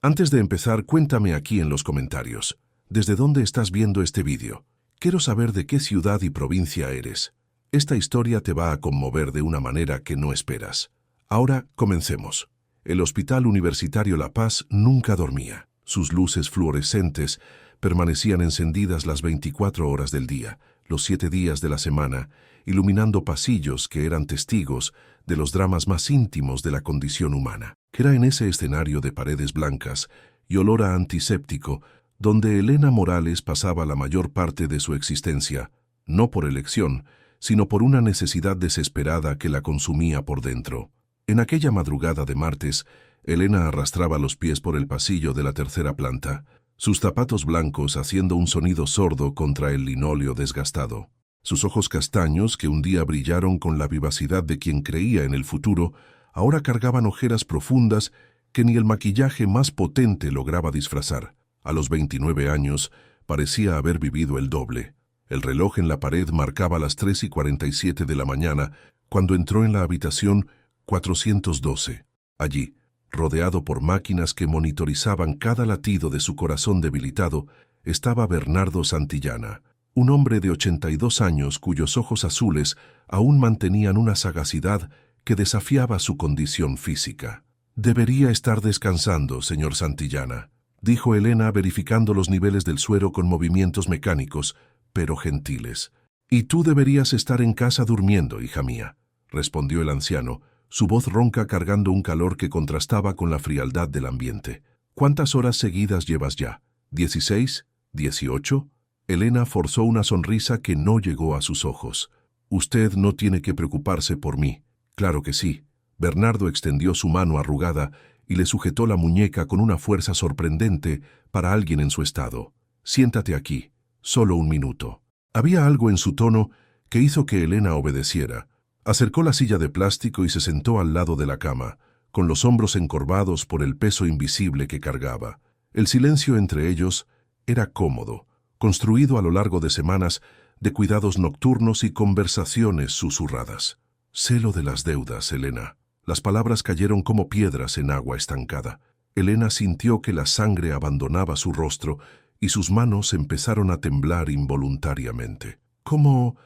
Antes de empezar, cuéntame aquí en los comentarios. ¿Desde dónde estás viendo este vídeo? Quiero saber de qué ciudad y provincia eres. Esta historia te va a conmover de una manera que no esperas. Ahora, comencemos. El Hospital Universitario La Paz nunca dormía. Sus luces fluorescentes permanecían encendidas las 24 horas del día, los 7 días de la semana, iluminando pasillos que eran testigos de los dramas más íntimos de la condición humana. Era en ese escenario de paredes blancas y olor a antiséptico donde Elena Morales pasaba la mayor parte de su existencia, no por elección, sino por una necesidad desesperada que la consumía por dentro. En aquella madrugada de martes, Elena arrastraba los pies por el pasillo de la tercera planta, sus zapatos blancos haciendo un sonido sordo contra el linóleo desgastado. Sus ojos castaños, que un día brillaron con la vivacidad de quien creía en el futuro, ahora cargaban ojeras profundas que ni el maquillaje más potente lograba disfrazar. A los 29 años, parecía haber vivido el doble. El reloj en la pared marcaba las 3:47 de la mañana cuando entró en la habitación 412. Allí, rodeado por máquinas que monitorizaban cada latido de su corazón debilitado, estaba Bernardo Santillana, un hombre de 82 años cuyos ojos azules aún mantenían una sagacidad que desafiaba su condición física. «Debería estar descansando, señor Santillana», dijo Elena verificando los niveles del suero con movimientos mecánicos, pero gentiles. «Y tú deberías estar en casa durmiendo, hija mía», respondió el anciano, su voz ronca cargando un calor que contrastaba con la frialdad del ambiente. «¿Cuántas horas seguidas llevas ya? ¿16? ¿18? Elena forzó una sonrisa que no llegó a sus ojos. «Usted no tiene que preocuparse por mí». «Claro que sí». Bernardo extendió su mano arrugada y le sujetó la muñeca con una fuerza sorprendente para alguien en su estado. «Siéntate aquí, solo un minuto». Había algo en su tono que hizo que Elena obedeciera. Acercó la silla de plástico y se sentó al lado de la cama, con los hombros encorvados por el peso invisible que cargaba. El silencio entre ellos era cómodo, construido a lo largo de semanas de cuidados nocturnos y conversaciones susurradas. «Sé lo de las deudas, Elena». Las palabras cayeron como piedras en agua estancada. Elena sintió que la sangre abandonaba su rostro y sus manos empezaron a temblar involuntariamente. «¿Cómo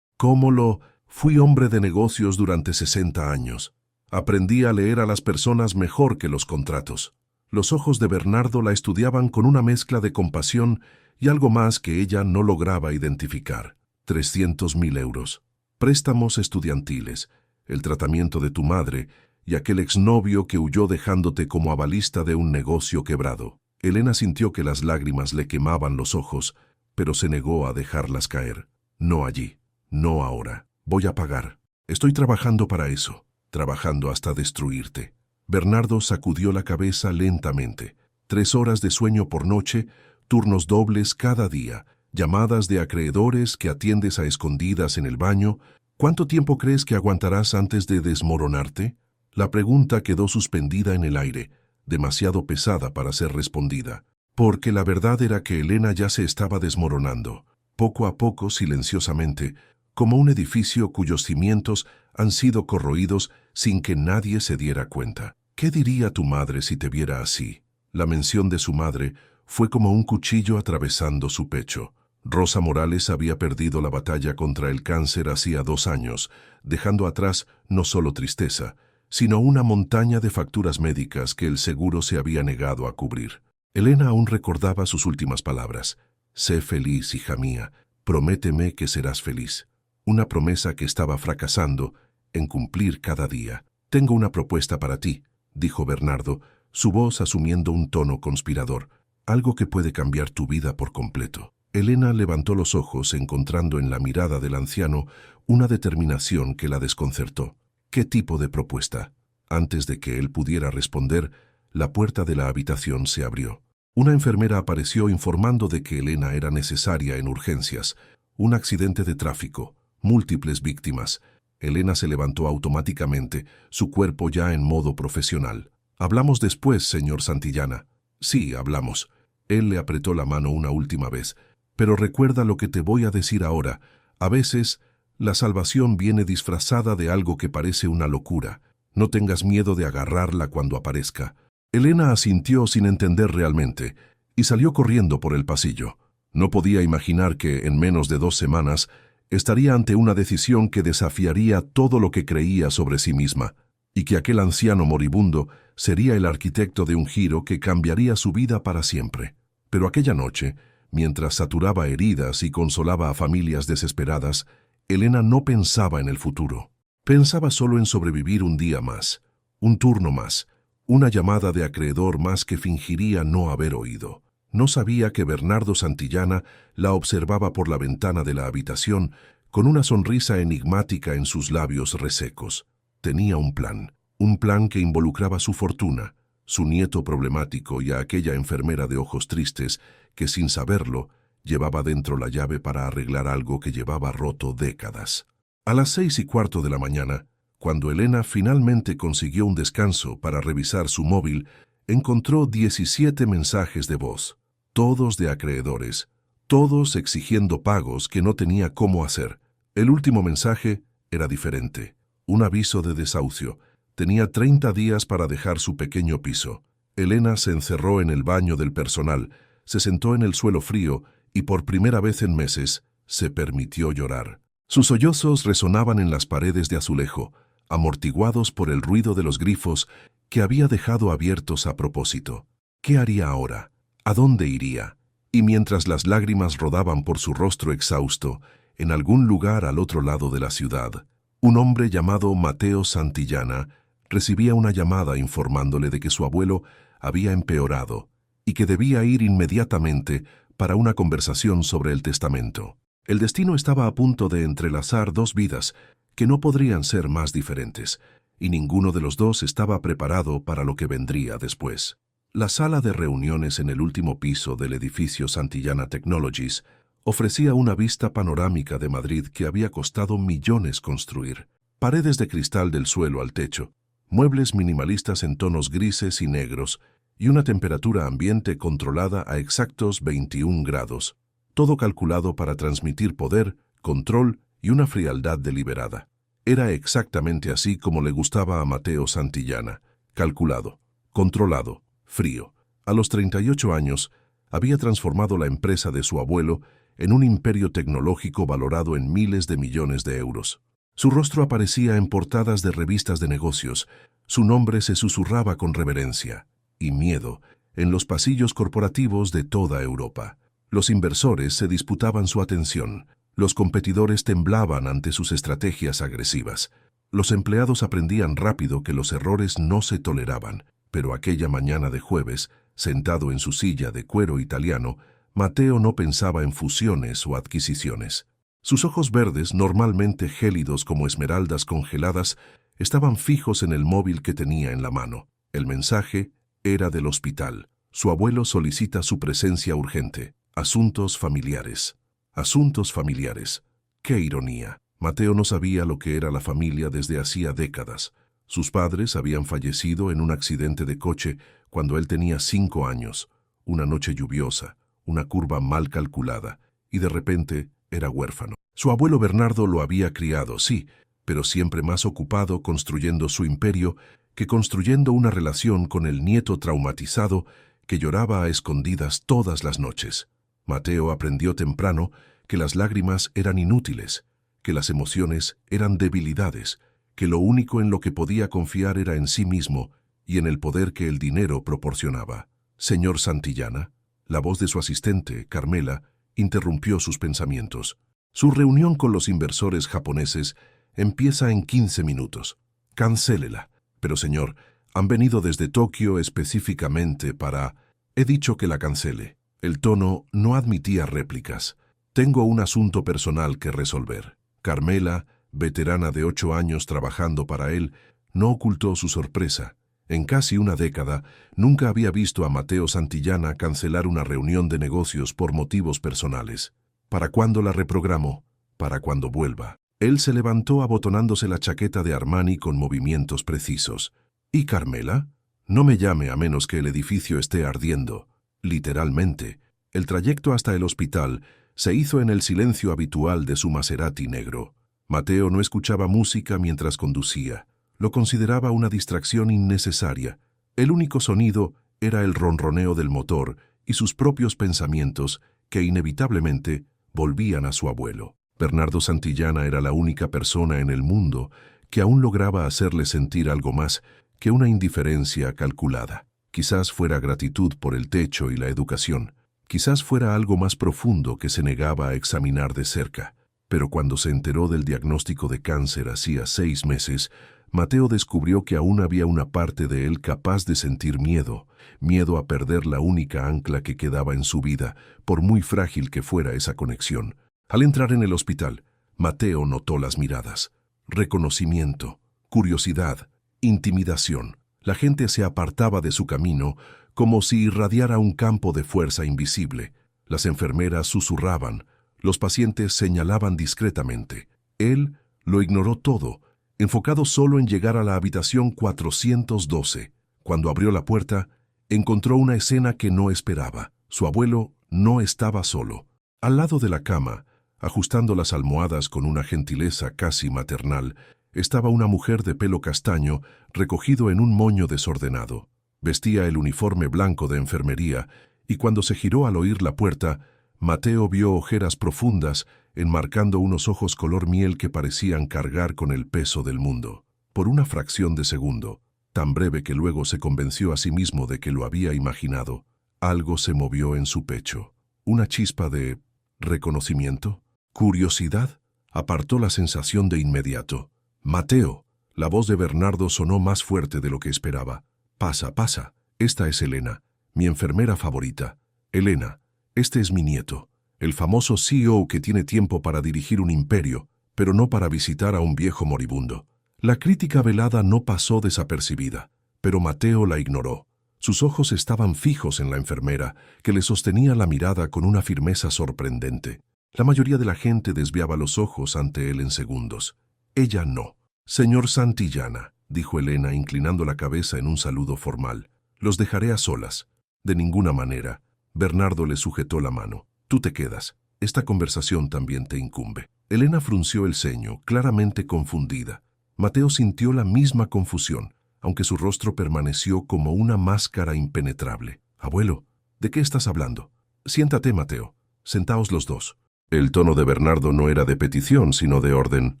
lo...? Fui hombre de negocios durante 60 años. Aprendí a leer a las personas mejor que los contratos». Los ojos de Bernardo la estudiaban con una mezcla de compasión y algo más que ella no lograba identificar. 300.000 euros. Préstamos estudiantiles, el tratamiento de tu madre y aquel exnovio que huyó dejándote como avalista de un negocio quebrado. Elena sintió que las lágrimas le quemaban los ojos, pero se negó a dejarlas caer. «No allí, no ahora. Voy a pagar. Estoy trabajando para eso, trabajando hasta destruirte». Bernardo sacudió la cabeza lentamente. 3 horas de sueño por noche, turnos dobles cada día, llamadas de acreedores que atiendes a escondidas en el baño. «¿Cuánto tiempo crees que aguantarás antes de desmoronarte?» La pregunta quedó suspendida en el aire, demasiado pesada para ser respondida, porque la verdad era que Elena ya se estaba desmoronando, poco a poco, silenciosamente, como un edificio cuyos cimientos han sido corroídos sin que nadie se diera cuenta. «¿Qué diría tu madre si te viera así?» La mención de su madre fue como un cuchillo atravesando su pecho. Rosa Morales había perdido la batalla contra el cáncer hacía 2 años, dejando atrás no solo tristeza, sino una montaña de facturas médicas que el seguro se había negado a cubrir. Elena aún recordaba sus últimas palabras. «Sé feliz, hija mía. Prométeme que serás feliz». Una promesa que estaba fracasando en cumplir cada día. «Tengo una propuesta para ti», dijo Bernardo, su voz asumiendo un tono conspirador. «Algo que puede cambiar tu vida por completo». Elena levantó los ojos encontrando en la mirada del anciano una determinación que la desconcertó. «¿Qué tipo de propuesta?». Antes de que él pudiera responder, la puerta de la habitación se abrió. Una enfermera apareció informando de que Elena era necesaria en urgencias. Un accidente de tráfico, múltiples víctimas. Elena se levantó automáticamente, su cuerpo ya en modo profesional. «Hablamos después, señor Santillana». «Sí, hablamos». Él le apretó la mano una última vez. «Pero recuerda lo que te voy a decir ahora. A veces, la salvación viene disfrazada de algo que parece una locura. No tengas miedo de agarrarla cuando aparezca. Elena asintió sin entender realmente y salió corriendo por el pasillo. No podía imaginar que, en menos de 2 semanas, estaría ante una decisión que desafiaría todo lo que creía sobre sí misma, y que aquel anciano moribundo sería el arquitecto de un giro que cambiaría su vida para siempre. Pero aquella noche, mientras saturaba heridas y consolaba a familias desesperadas, Elena no pensaba en el futuro. Pensaba solo en sobrevivir un día más, un turno más, una llamada de acreedor más que fingiría no haber oído. No sabía que Bernardo Santillana la observaba por la ventana de la habitación con una sonrisa enigmática en sus labios resecos. Tenía un plan que involucraba su fortuna, su nieto problemático y a aquella enfermera de ojos tristes que, sin saberlo, llevaba dentro la llave para arreglar algo que llevaba roto décadas. A las 6:15 de la mañana, cuando Elena finalmente consiguió un descanso para revisar su móvil, encontró 17 mensajes de voz, todos de acreedores, todos exigiendo pagos que no tenía cómo hacer. El último mensaje era diferente, un aviso de desahucio. Tenía 30 días para dejar su pequeño piso. Elena se encerró en el baño del personal, se sentó en el suelo frío y por primera vez en meses se permitió llorar. Sus sollozos resonaban en las paredes de azulejo, amortiguados por el ruido de los grifos que había dejado abiertos a propósito. ¿Qué haría ahora? ¿A dónde iría? Y mientras las lágrimas rodaban por su rostro exhausto, en algún lugar al otro lado de la ciudad, un hombre llamado Mateo Santillana recibía una llamada informándole de que su abuelo había empeorado y que debía ir inmediatamente para una conversación sobre el testamento. El destino estaba a punto de entrelazar 2 vidas que no podrían ser más diferentes, y ninguno de los dos estaba preparado para lo que vendría después. La sala de reuniones en el último piso del edificio Santillana Technologies ofrecía una vista panorámica de Madrid que había costado millones construir. Paredes de cristal del suelo al techo, muebles minimalistas en tonos grises y negros, y una temperatura ambiente controlada a exactos 21 grados. Todo calculado para transmitir poder, control y una frialdad deliberada. Era exactamente así como le gustaba a Mateo Santillana: calculado, controlado, frío. A los 38 años, había transformado la empresa de su abuelo en un imperio tecnológico valorado en miles de millones de euros. Su rostro aparecía en portadas de revistas de negocios, su nombre se susurraba con reverencia y miedo en los pasillos corporativos de toda Europa. Los inversores se disputaban su atención, los competidores temblaban ante sus estrategias agresivas. Los empleados aprendían rápido que los errores no se toleraban, pero aquella mañana de jueves, sentado en su silla de cuero italiano, Mateo no pensaba en fusiones o adquisiciones. Sus ojos verdes, normalmente gélidos como esmeraldas congeladas, estaban fijos en el móvil que tenía en la mano. El mensaje era del hospital. Su abuelo solicita su presencia urgente. Asuntos familiares. Asuntos familiares. ¡Qué ironía! Mateo no sabía lo que era la familia desde hacía décadas. Sus padres habían fallecido en un accidente de coche cuando él tenía 5 años. Una noche lluviosa, una curva mal calculada, y de repente era huérfano. Su abuelo Bernardo lo había criado, sí, pero siempre más ocupado construyendo su imperio que construyendo una relación con el nieto traumatizado que lloraba a escondidas todas las noches. Mateo aprendió temprano que las lágrimas eran inútiles, que las emociones eran debilidades, que lo único en lo que podía confiar era en sí mismo y en el poder que el dinero proporcionaba. Señor Santillana, la voz de su asistente, Carmela, interrumpió sus pensamientos. Su reunión con los inversores japoneses empieza en 15 minutos. Cancélela. Pero señor, han venido desde Tokio específicamente para... He dicho que la cancele. El tono no admitía réplicas. Tengo un asunto personal que resolver. Carmela, veterana de 8 años trabajando para él, no ocultó su sorpresa. En casi una década, nunca había visto a Mateo Santillana cancelar una reunión de negocios por motivos personales. ¿Para cuándo la reprogramó? Para cuando vuelva. Él se levantó abotonándose la chaqueta de Armani con movimientos precisos. ¿Y Carmela? No me llame a menos que el edificio esté ardiendo. Literalmente, el trayecto hasta el hospital se hizo en el silencio habitual de su Maserati negro. Mateo no escuchaba música mientras conducía. Lo consideraba una distracción innecesaria, El único sonido era el ronroneo del motor y sus propios pensamientos que inevitablemente volvían a su abuelo. Bernardo Santillana era la única persona en el mundo que aún lograba hacerle sentir algo más que una indiferencia calculada. Quizás fuera gratitud por el techo y la educación. Quizás fuera algo más profundo que se negaba a examinar de cerca. Pero cuando se enteró del diagnóstico de cáncer hacía 6 meses, Mateo descubrió que aún había una parte de él capaz de sentir miedo, miedo a perder la única ancla que quedaba en su vida, por muy frágil que fuera esa conexión. Al entrar en el hospital, Mateo notó las miradas. Reconocimiento, curiosidad, intimidación. La gente se apartaba de su camino como si irradiara un campo de fuerza invisible. Las enfermeras susurraban, los pacientes señalaban discretamente. Él lo ignoró todo, enfocado solo en llegar a la habitación 412. Cuando abrió la puerta, encontró una escena que no esperaba. Su abuelo no estaba solo. Al lado de la cama, ajustando las almohadas con una gentileza casi maternal, estaba una mujer de pelo castaño recogido en un moño desordenado. Vestía el uniforme blanco de enfermería y cuando se giró al oír la puerta, Mateo vio ojeras profundas enmarcando unos ojos color miel que parecían cargar con el peso del mundo. Por una fracción de segundo, tan breve que luego se convenció a sí mismo de que lo había imaginado, algo se movió en su pecho. Una chispa de reconocimiento, curiosidad, apartó la sensación de inmediato. «Mateo», la voz de Bernardo sonó más fuerte de lo que esperaba. «Pasa, pasa. Esta es Elena, mi enfermera favorita. Elena, este es mi nieto, el famoso CEO que tiene tiempo para dirigir un imperio, pero no para visitar a un viejo moribundo». La crítica velada no pasó desapercibida, pero Mateo la ignoró. Sus ojos estaban fijos en la enfermera, que le sostenía la mirada con una firmeza sorprendente. La mayoría de la gente desviaba los ojos ante él en segundos. Ella no. «Señor Santillana», dijo Elena inclinando la cabeza en un saludo formal, «los dejaré a solas». «De ninguna manera». Bernardo le sujetó la mano. «Tú te quedas. Esta conversación también te incumbe». Elena frunció el ceño, claramente confundida. Mateo sintió la misma confusión, aunque su rostro permaneció como una máscara impenetrable. «Abuelo, ¿de qué estás hablando?» «Siéntate, Mateo. Sentaos los dos». El tono de Bernardo no era de petición, sino de orden.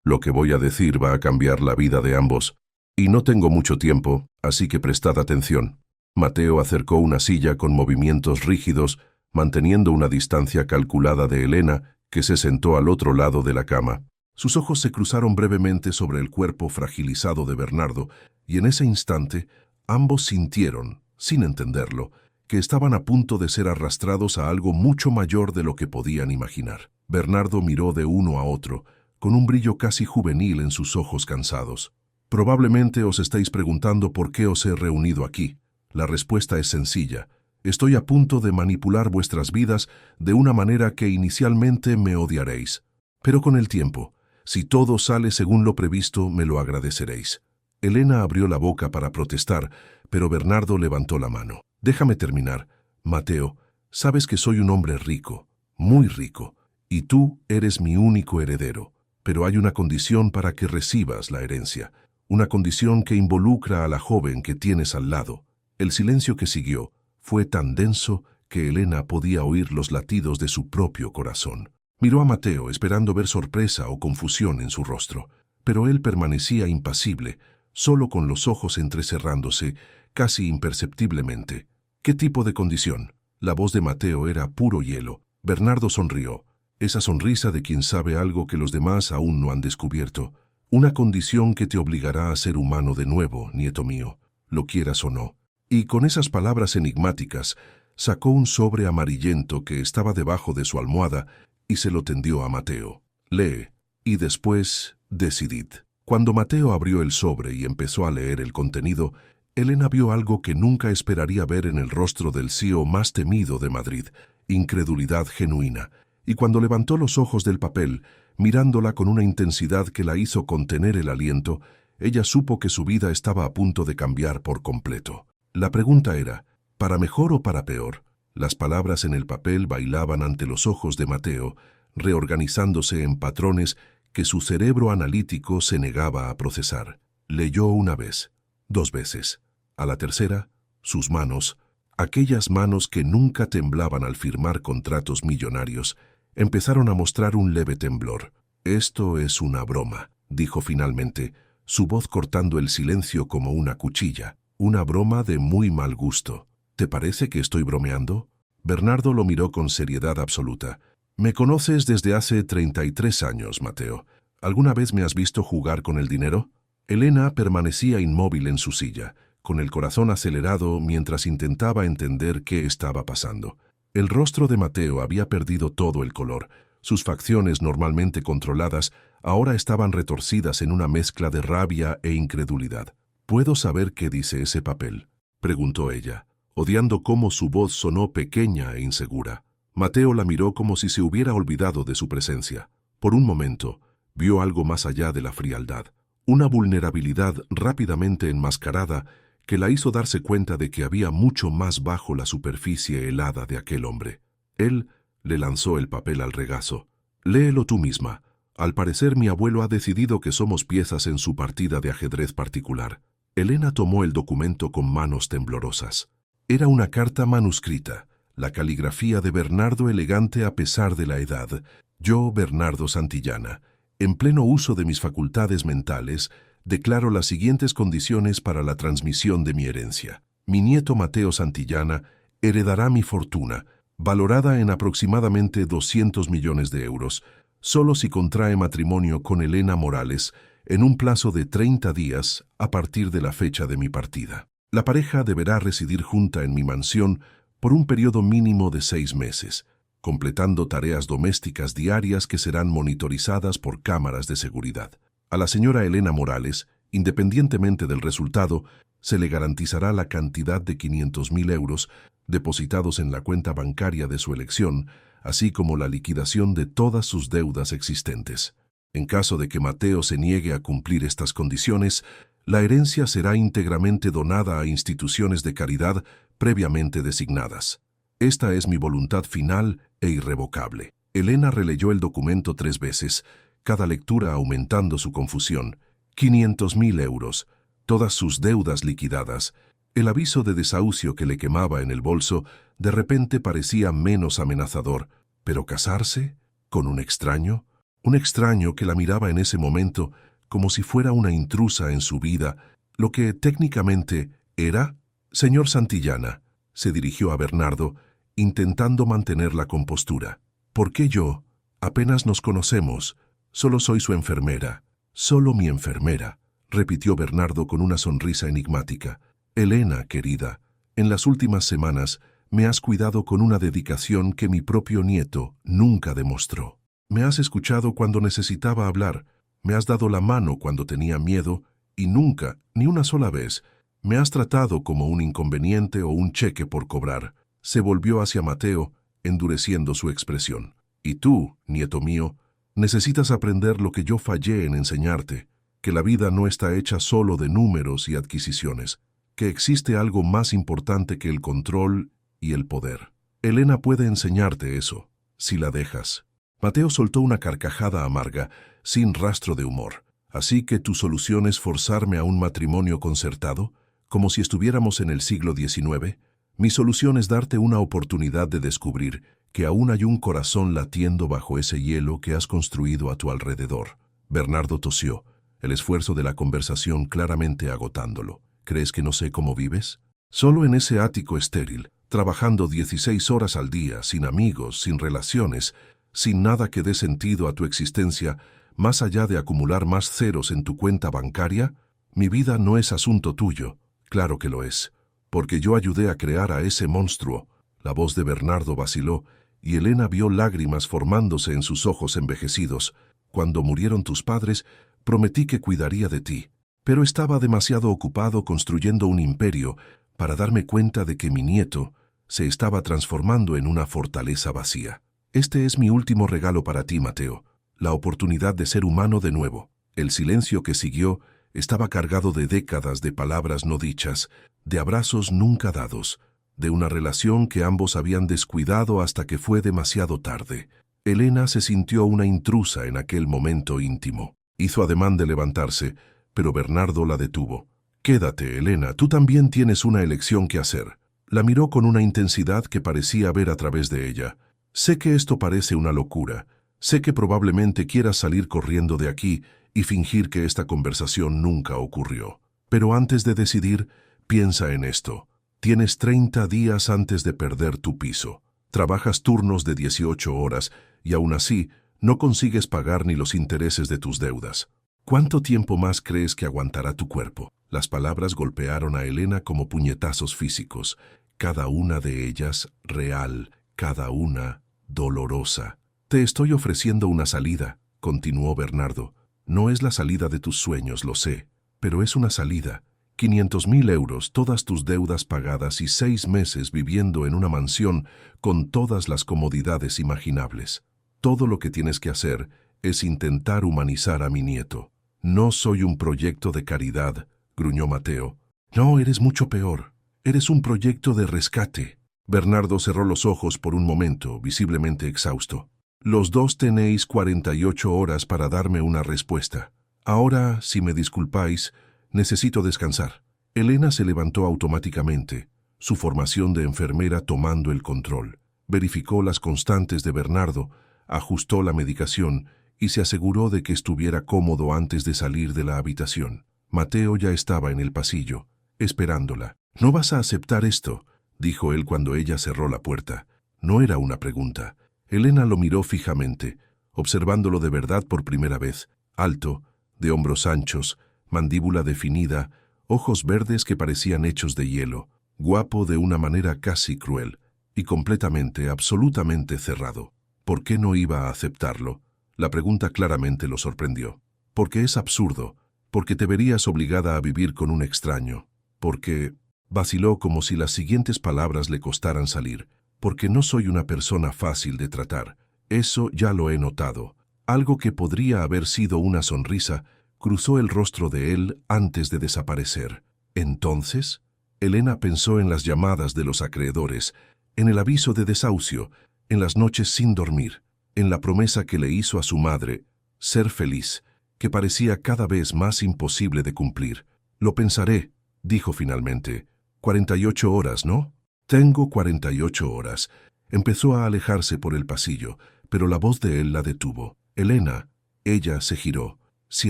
«Lo que voy a decir va a cambiar la vida de ambos. Y no tengo mucho tiempo, así que prestad atención». Mateo acercó una silla con movimientos rígidos, manteniendo una distancia calculada de Elena, que se sentó al otro lado de la cama. Sus ojos se cruzaron brevemente sobre el cuerpo fragilizado de Bernardo, y en ese instante ambos sintieron, sin entenderlo, que estaban a punto de ser arrastrados a algo mucho mayor de lo que podían imaginar. Bernardo miró de uno a otro, con un brillo casi juvenil en sus ojos cansados. «Probablemente os estáis preguntando por qué os he reunido aquí. La respuesta es sencilla. Estoy a punto de manipular vuestras vidas de una manera que inicialmente me odiaréis. Pero con el tiempo, si todo sale según lo previsto, me lo agradeceréis». Elena abrió la boca para protestar, pero Bernardo levantó la mano. «Déjame terminar. Mateo, sabes que soy un hombre rico, muy rico, y tú eres mi único heredero. Pero hay una condición para que recibas la herencia, una condición que involucra a la joven que tienes al lado». El silencio que siguió fue tan denso que Elena podía oír los latidos de su propio corazón. Miró a Mateo esperando ver sorpresa o confusión en su rostro, pero él permanecía impasible, solo con los ojos entrecerrándose, casi imperceptiblemente. «¿Qué tipo de condición?» La voz de Mateo era puro hielo. Bernardo sonrió, esa sonrisa de quien sabe algo que los demás aún no han descubierto. «Una condición que te obligará a ser humano de nuevo, nieto mío, lo quieras o no». Y con esas palabras enigmáticas, sacó un sobre amarillento que estaba debajo de su almohada y se lo tendió a Mateo. «Lee, y después decidid». Cuando Mateo abrió el sobre y empezó a leer el contenido, Elena vio algo que nunca esperaría ver en el rostro del CEO más temido de Madrid: incredulidad genuina. Y cuando levantó los ojos del papel, mirándola con una intensidad que la hizo contener el aliento, ella supo que su vida estaba a punto de cambiar por completo. La pregunta era, ¿para mejor o para peor? Las palabras en el papel bailaban ante los ojos de Mateo, reorganizándose en patrones que su cerebro analítico se negaba a procesar. Leyó una vez, 2 veces, A la tercera, sus manos, aquellas manos que nunca temblaban al firmar contratos millonarios, empezaron a mostrar un leve temblor. «Esto es una broma», dijo finalmente, su voz cortando el silencio como una cuchilla. «Una broma de muy mal gusto. ¿Te parece que estoy bromeando?» Bernardo lo miró con seriedad absoluta. «Me conoces desde hace 33 años, Mateo. ¿Alguna vez me has visto jugar con el dinero?» Elena permanecía inmóvil en su silla, con el corazón acelerado mientras intentaba entender qué estaba pasando. El rostro de Mateo había perdido todo el color. Sus facciones, normalmente controladas, ahora estaban retorcidas en una mezcla de rabia e incredulidad. «¿Puedo saber qué dice ese papel?», preguntó ella, odiando cómo su voz sonó pequeña e insegura. Mateo la miró como si se hubiera olvidado de su presencia. Por un momento, vio algo más allá de la frialdad, una vulnerabilidad rápidamente enmascarada que la hizo darse cuenta de que había mucho más bajo la superficie helada de aquel hombre. Él le lanzó el papel al regazo. «Léelo tú misma. Al parecer mi abuelo ha decidido que somos piezas en su partida de ajedrez particular». Elena tomó el documento con manos temblorosas. Era una carta manuscrita, la caligrafía de Bernardo elegante a pesar de la edad. «Yo, Bernardo Santillana, en pleno uso de mis facultades mentales, declaro las siguientes condiciones para la transmisión de mi herencia. Mi nieto Mateo Santillana heredará mi fortuna, valorada en aproximadamente 200 millones de euros, solo si contrae matrimonio con Elena Morales en un plazo de 30 días a partir de la fecha de mi partida. La pareja deberá residir junta en mi mansión por un periodo mínimo de 6 meses, completando tareas domésticas diarias que serán monitorizadas por cámaras de seguridad. A la señora Elena Morales, independientemente del resultado, se le garantizará la cantidad de 500.000 euros depositados en la cuenta bancaria de su elección, así como la liquidación de todas sus deudas existentes. En caso de que Mateo se niegue a cumplir estas condiciones, la herencia será íntegramente donada a instituciones de caridad previamente designadas. Esta es mi voluntad final e irrevocable». Elena releyó el documento 3 veces, cada lectura aumentando su confusión. 500.000 euros, todas sus deudas liquidadas. El aviso de desahucio que le quemaba en el bolso de repente parecía menos amenazador. ¿Pero casarse? ¿Con un extraño? Un extraño que la miraba en ese momento como si fuera una intrusa en su vida, lo que técnicamente era. «Señor Santillana», se dirigió a Bernardo, intentando mantener la compostura. «¿Por qué yo? Apenas nos conocemos. Solo soy su enfermera». «Solo mi enfermera», repitió Bernardo con una sonrisa enigmática. «Elena, querida, en las últimas semanas me has cuidado con una dedicación que mi propio nieto nunca demostró. Me has escuchado cuando necesitaba hablar, me has dado la mano cuando tenía miedo y nunca, ni una sola vez, me has tratado como un inconveniente o un cheque por cobrar». Se volvió hacia Mateo, endureciendo su expresión. «Y tú, nieto mío, necesitas aprender lo que yo fallé en enseñarte, que la vida no está hecha solo de números y adquisiciones, que existe algo más importante que el control y el poder. Elena puede enseñarte eso, si la dejas». Mateo soltó una carcajada amarga, sin rastro de humor. «¿Así que tu solución es forzarme a un matrimonio concertado, como si estuviéramos en el siglo XIX? Mi solución es darte una oportunidad de descubrir que aún hay un corazón latiendo bajo ese hielo que has construido a tu alrededor». Bernardo tosió, el esfuerzo de la conversación claramente agotándolo. «¿Crees que no sé cómo vives? Solo en ese ático estéril, trabajando 16 horas al día, sin amigos, sin relaciones, sin nada que dé sentido a tu existencia, más allá de acumular más ceros en tu cuenta bancaria. Mi vida no es asunto tuyo». «Claro que lo es, porque yo ayudé a crear a ese monstruo». La voz de Bernardo vaciló y Elena vio lágrimas formándose en sus ojos envejecidos. «Cuando murieron tus padres, prometí que cuidaría de ti, pero estaba demasiado ocupado construyendo un imperio para darme cuenta de que mi nieto se estaba transformando en una fortaleza vacía. Este es mi último regalo para ti, Mateo, la oportunidad de ser humano de nuevo». El silencio que siguió estaba cargado de décadas de palabras no dichas, de abrazos nunca dados, de una relación que ambos habían descuidado hasta que fue demasiado tarde. Elena se sintió una intrusa en aquel momento íntimo. Hizo ademán de levantarse, pero Bernardo la detuvo. Quédate, Elena, tú también tienes una elección que hacer. La miró con una intensidad que parecía ver a través de ella. Sé que esto parece una locura. Sé que probablemente quieras salir corriendo de aquí y fingir que esta conversación nunca ocurrió. Pero antes de decidir, piensa en esto. Tienes 30 días antes de perder tu piso. Trabajas turnos de 18 horas y aún así no consigues pagar ni los intereses de tus deudas. ¿Cuánto tiempo más crees que aguantará tu cuerpo? Las palabras golpearon a Elena como puñetazos físicos, cada una de ellas real, cada una dolorosa. Te estoy ofreciendo una salida, continuó Bernardo. No es la salida de tus sueños, lo sé, pero es una salida. 500.000 euros, todas tus deudas pagadas y 6 meses viviendo en una mansión con todas las comodidades imaginables. Todo lo que tienes que hacer es intentar humanizar a mi nieto. No soy un proyecto de caridad, gruñó Mateo. No, eres mucho peor. Eres un proyecto de rescate. Bernardo cerró los ojos por un momento, visiblemente exhausto. Los dos tenéis 48 horas para darme una respuesta. Ahora, si me disculpáis, necesito descansar. Elena se levantó automáticamente, su formación de enfermera tomando el control. Verificó las constantes de Bernardo, ajustó la medicación y se aseguró de que estuviera cómodo antes de salir de la habitación. Mateo ya estaba en el pasillo, esperándola. «¿No vas a aceptar esto?», dijo él cuando ella cerró la puerta. No era una pregunta. Elena lo miró fijamente, observándolo de verdad por primera vez. Alto, de hombros anchos, mandíbula definida, ojos verdes que parecían hechos de hielo, guapo de una manera casi cruel, y completamente, absolutamente cerrado. ¿Por qué no iba a aceptarlo? La pregunta claramente lo sorprendió. Porque es absurdo, porque te verías obligada a vivir con un extraño, porque... Vaciló como si las siguientes palabras le costaran salir. Porque no soy una persona fácil de tratar. Eso ya lo he notado. Algo que podría haber sido una sonrisa cruzó el rostro de él antes de desaparecer. Entonces, Elena pensó en las llamadas de los acreedores, en el aviso de desahucio, en las noches sin dormir, en la promesa que le hizo a su madre, ser feliz, que parecía cada vez más imposible de cumplir. Lo pensaré, dijo finalmente. 48 horas, ¿no? Tengo 48 horas. Empezó a alejarse por el pasillo, pero la voz de él la detuvo. Elena, ella se giró. Si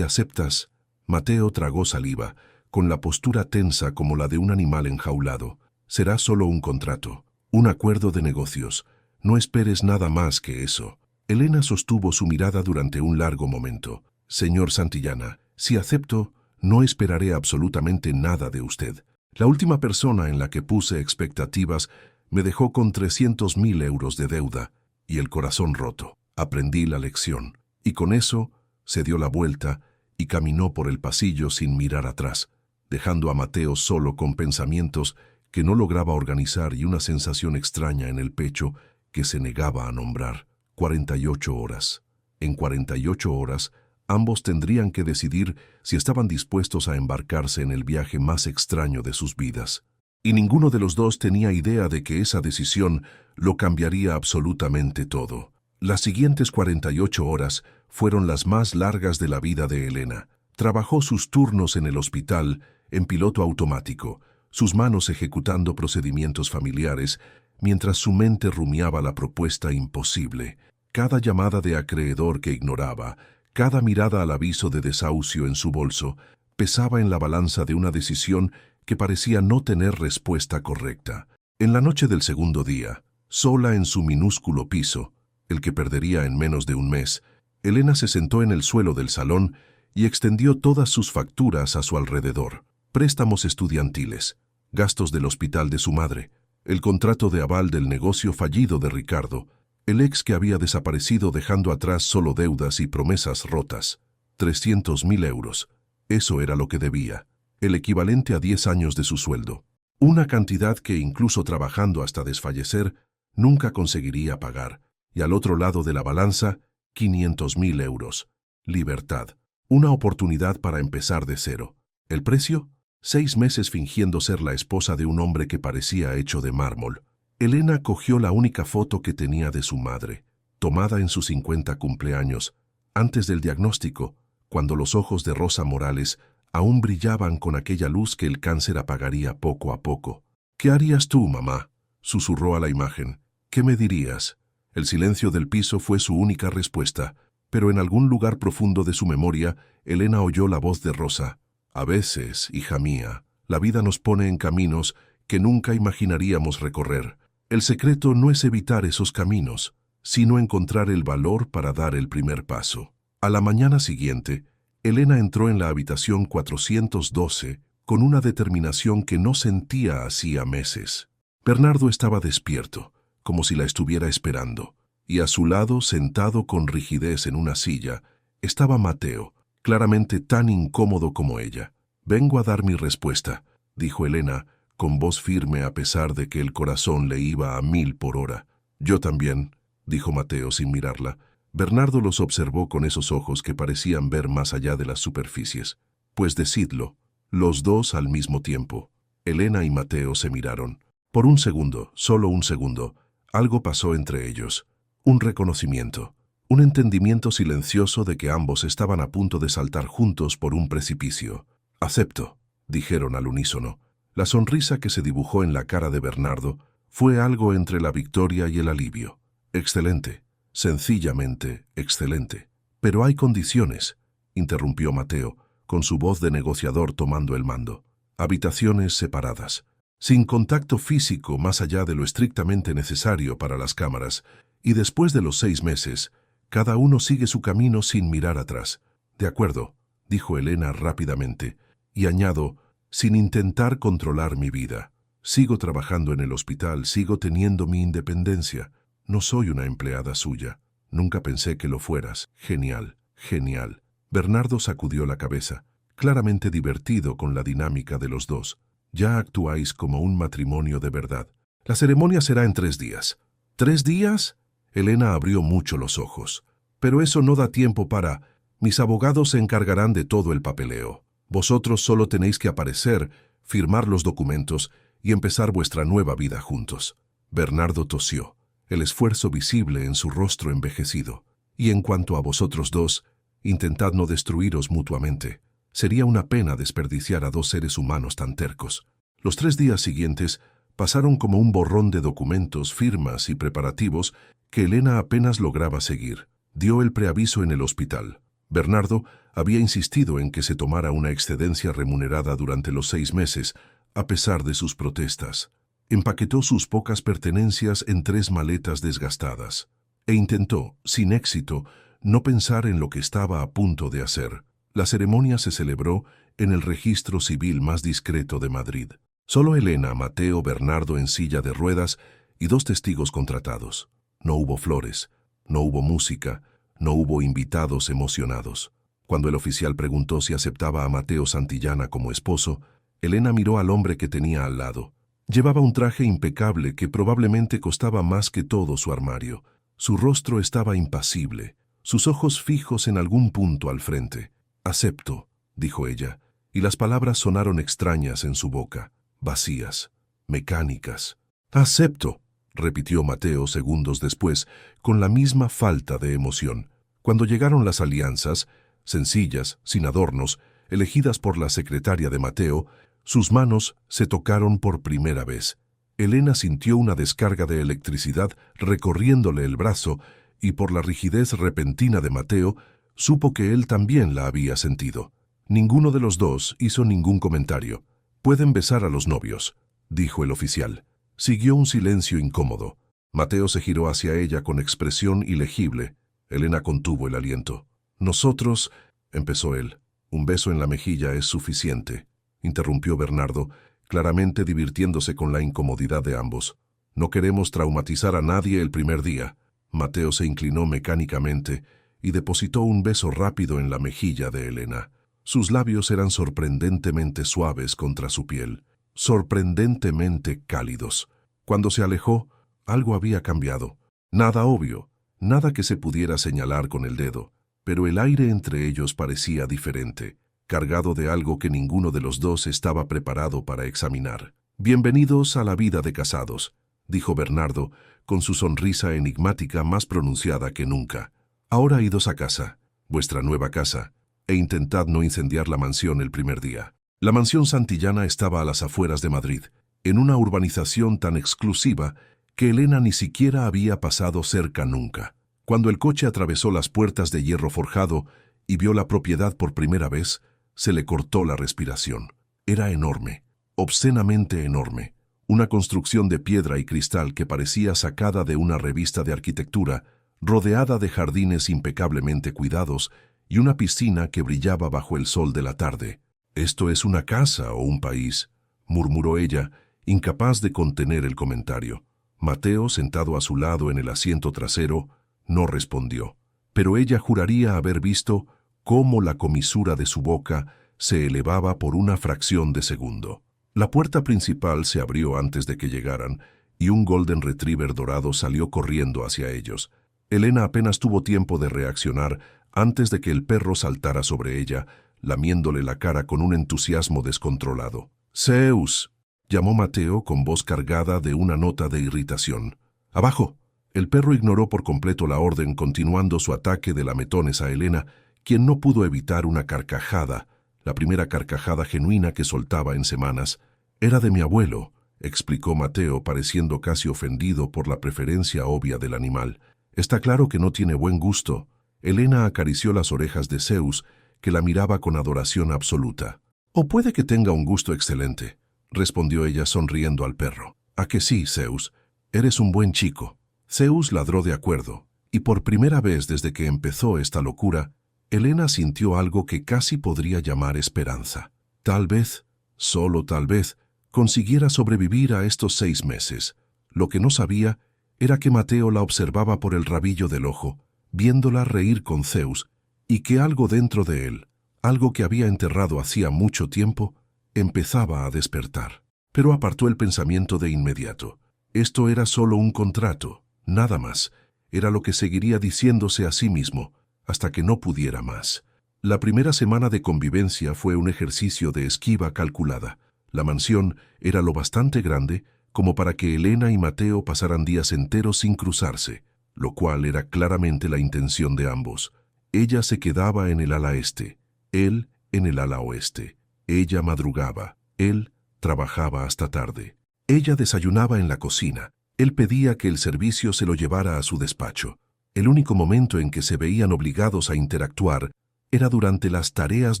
aceptas... Mateo tragó saliva, con la postura tensa como la de un animal enjaulado. Será solo un contrato, un acuerdo de negocios. No esperes nada más que eso. Elena sostuvo su mirada durante un largo momento. Señor Santillana, si acepto, no esperaré absolutamente nada de usted. La última persona en la que puse expectativas me dejó con 300.000 euros de deuda y el corazón roto. Aprendí la lección. Y con eso se dio la vuelta y caminó por el pasillo sin mirar atrás, dejando a Mateo solo con pensamientos que no lograba organizar y una sensación extraña en el pecho que se negaba a nombrar. 48 horas. En 48 horas, ambos tendrían que decidir si estaban dispuestos a embarcarse en el viaje más extraño de sus vidas. Y ninguno de los dos tenía idea de que esa decisión lo cambiaría absolutamente todo. Las siguientes 48 horas fueron las más largas de la vida de Elena. Trabajó sus turnos en el hospital, en piloto automático, sus manos ejecutando procedimientos familiares, mientras su mente rumiaba la propuesta imposible. Cada llamada de acreedor que ignoraba, cada mirada al aviso de desahucio en su bolso, pesaba en la balanza de una decisión que parecía no tener respuesta correcta. En la noche del segundo día, sola en su minúsculo piso, el que perdería en menos de un mes, Elena se sentó en el suelo del salón y extendió todas sus facturas a su alrededor. Préstamos estudiantiles, gastos del hospital de su madre, el contrato de aval del negocio fallido de Ricardo, el ex que había desaparecido dejando atrás solo deudas y promesas rotas. 300.000 euros. Eso era lo que debía, el equivalente a 10 años de su sueldo. Una cantidad que, incluso trabajando hasta desfallecer, nunca conseguiría pagar. Y al otro lado de la balanza, 500.000 euros. Libertad. Una oportunidad para empezar de cero. ¿El precio? 6 meses fingiendo ser la esposa de un hombre que parecía hecho de mármol. Elena cogió la única foto que tenía de su madre, tomada en sus 50 cumpleaños, antes del diagnóstico, cuando los ojos de Rosa Morales aún brillaban con aquella luz que el cáncer apagaría poco a poco. «¿Qué harías tú, mamá?», susurró a la imagen. «¿Qué me dirías?». El silencio del piso fue su única respuesta, pero en algún lugar profundo de su memoria, Elena oyó la voz de Rosa. «A veces, hija mía, la vida nos pone en caminos que nunca imaginaríamos recorrer. El secreto no es evitar esos caminos, sino encontrar el valor para dar el primer paso». A la mañana siguiente, Elena entró en la habitación 412 con una determinación que no sentía hacía meses. Bernardo estaba despierto, como si la estuviera esperando, y a su lado, sentado con rigidez en una silla, estaba Mateo, claramente tan incómodo como ella. «Vengo a dar mi respuesta», dijo Elena, con voz firme a pesar de que el corazón le iba a 1000 por hora. «Yo también», dijo Mateo sin mirarla. Bernardo los observó con esos ojos que parecían ver más allá de las superficies. «Pues decidlo», los dos al mismo tiempo. Elena y Mateo se miraron. Por un segundo, solo un segundo, algo pasó entre ellos. Un reconocimiento, un entendimiento silencioso de que ambos estaban a punto de saltar juntos por un precipicio. «Acepto», dijeron al unísono. La sonrisa que se dibujó en la cara de Bernardo fue algo entre la victoria y el alivio. «Excelente, sencillamente excelente». «Pero hay condiciones», interrumpió Mateo, con su voz de negociador tomando el mando. «Habitaciones separadas, sin contacto físico más allá de lo estrictamente necesario para las cámaras, y después de los 6 meses, cada uno sigue su camino sin mirar atrás». «De acuerdo», dijo Elena rápidamente, «y añado, sin intentar controlar mi vida. Sigo trabajando en el hospital, sigo teniendo mi independencia. No soy una empleada suya. Nunca pensé que lo fueras. Genial, genial». Bernardo sacudió la cabeza, claramente divertido con la dinámica de los dos. «Ya actuáis como un matrimonio de verdad. La ceremonia será en 3 días». «¿3 días?» Elena abrió mucho los ojos. «Pero eso no da tiempo para... Mis abogados se encargarán de todo el papeleo. Vosotros solo tenéis que aparecer, firmar los documentos y empezar vuestra nueva vida juntos». Bernardo tosió, el esfuerzo visible en su rostro envejecido. «Y en cuanto a vosotros dos, intentad no destruiros mutuamente. Sería una pena desperdiciar a 2 seres humanos tan tercos». Los 3 días siguientes pasaron como un borrón de documentos, firmas y preparativos que Elena apenas lograba seguir. Dio el preaviso en el hospital. Bernardo había insistido en que se tomara una excedencia remunerada durante los 6 meses, a pesar de sus protestas. Empaquetó sus pocas pertenencias en 3 maletas desgastadas e intentó, sin éxito, no pensar en lo que estaba a punto de hacer. La ceremonia se celebró en el registro civil más discreto de Madrid. Solo Elena, Mateo, Bernardo en silla de ruedas y 2 testigos contratados. No hubo flores, no hubo música, no hubo invitados emocionados. Cuando el oficial preguntó si aceptaba a Mateo Santillana como esposo, Elena miró al hombre que tenía al lado. Llevaba un traje impecable que probablemente costaba más que todo su armario. Su rostro estaba impasible, sus ojos fijos en algún punto al frente. «Acepto», dijo ella, y las palabras sonaron extrañas en su boca, vacías, mecánicas. «Acepto», repitió Mateo segundos después, con la misma falta de emoción. Cuando llegaron las alianzas, sencillas, sin adornos, elegidas por la secretaria de Mateo, sus manos se tocaron por primera vez. Elena sintió una descarga de electricidad recorriéndole el brazo y por la rigidez repentina de Mateo, supo que él también la había sentido. Ninguno de los dos hizo ningún comentario. «Pueden besar a los novios», dijo el oficial. Siguió un silencio incómodo. Mateo se giró hacia ella con expresión ilegible. Elena contuvo el aliento. «Nosotros», empezó él. «Un beso en la mejilla es suficiente», interrumpió Bernardo, claramente divirtiéndose con la incomodidad de ambos. «No queremos traumatizar a nadie el primer día». Mateo se inclinó mecánicamente y depositó un beso rápido en la mejilla de Elena. Sus labios eran sorprendentemente suaves contra su piel, sorprendentemente cálidos. Cuando se alejó, algo había cambiado. Nada obvio, nada que se pudiera señalar con el dedo, pero el aire entre ellos parecía diferente, cargado de algo que ninguno de los dos estaba preparado para examinar. «Bienvenidos a la vida de casados», dijo Bernardo, con su sonrisa enigmática más pronunciada que nunca. «Ahora idos a casa, vuestra nueva casa. e intentad no incendiar la mansión el primer día. La mansión Santillana estaba a las afueras de Madrid, en una urbanización tan exclusiva que Elena ni siquiera había pasado cerca nunca. Cuando el coche atravesó las puertas de hierro forjado y vio la propiedad por primera vez, se le cortó la respiración. Era enorme, obscenamente enorme. Una construcción de piedra y cristal que parecía sacada de una revista de arquitectura, rodeada de jardines impecablemente cuidados y una piscina que brillaba bajo el sol de la tarde. «¿Esto es una casa o un país?», murmuró ella, incapaz de contener el comentario. Mateo, sentado a su lado en el asiento trasero, no respondió, pero ella juraría haber visto cómo la comisura de su boca se elevaba por una fracción de segundo. La puerta principal se abrió antes de que llegaran y un Golden Retriever dorado salió corriendo hacia ellos. Elena apenas tuvo tiempo de reaccionar antes de que el perro saltara sobre ella, lamiéndole la cara con un entusiasmo descontrolado. «Zeus», llamó Mateo con voz cargada de una nota de irritación. «Abajo». El perro ignoró por completo la orden, continuando su ataque de lametones a Elena, quien no pudo evitar una carcajada, la primera carcajada genuina que soltaba en semanas. «Era de mi abuelo», explicó Mateo, pareciendo casi ofendido por la preferencia obvia del animal. «Está claro que no tiene buen gusto». Elena acarició las orejas de Zeus, que la miraba con adoración absoluta. «O puede que tenga un gusto excelente», respondió ella sonriendo al perro. «¿A que sí, Zeus? Eres un buen chico». Zeus ladró de acuerdo, y por primera vez desde que empezó esta locura, Elena sintió algo que casi podría llamar esperanza. Tal vez, solo tal vez, consiguiera sobrevivir a estos 6 meses. Lo que no sabía era que Mateo la observaba por el rabillo del ojo, viéndola reír con Zeus, y que algo dentro de él, algo que había enterrado hacía mucho tiempo, empezaba a despertar. Pero apartó el pensamiento de inmediato. Esto era solo un contrato, nada más. Era lo que seguiría diciéndose a sí mismo, hasta que no pudiera más. La primera semana de convivencia fue un ejercicio de esquiva calculada. La mansión era lo bastante grande como para que Elena y Mateo pasaran días enteros sin cruzarse, lo cual era claramente la intención de ambos. Ella se quedaba en el ala este, él en el ala oeste. Ella madrugaba, él trabajaba hasta tarde. Ella desayunaba en la cocina, él pedía que el servicio se lo llevara a su despacho. El único momento en que se veían obligados a interactuar era durante las tareas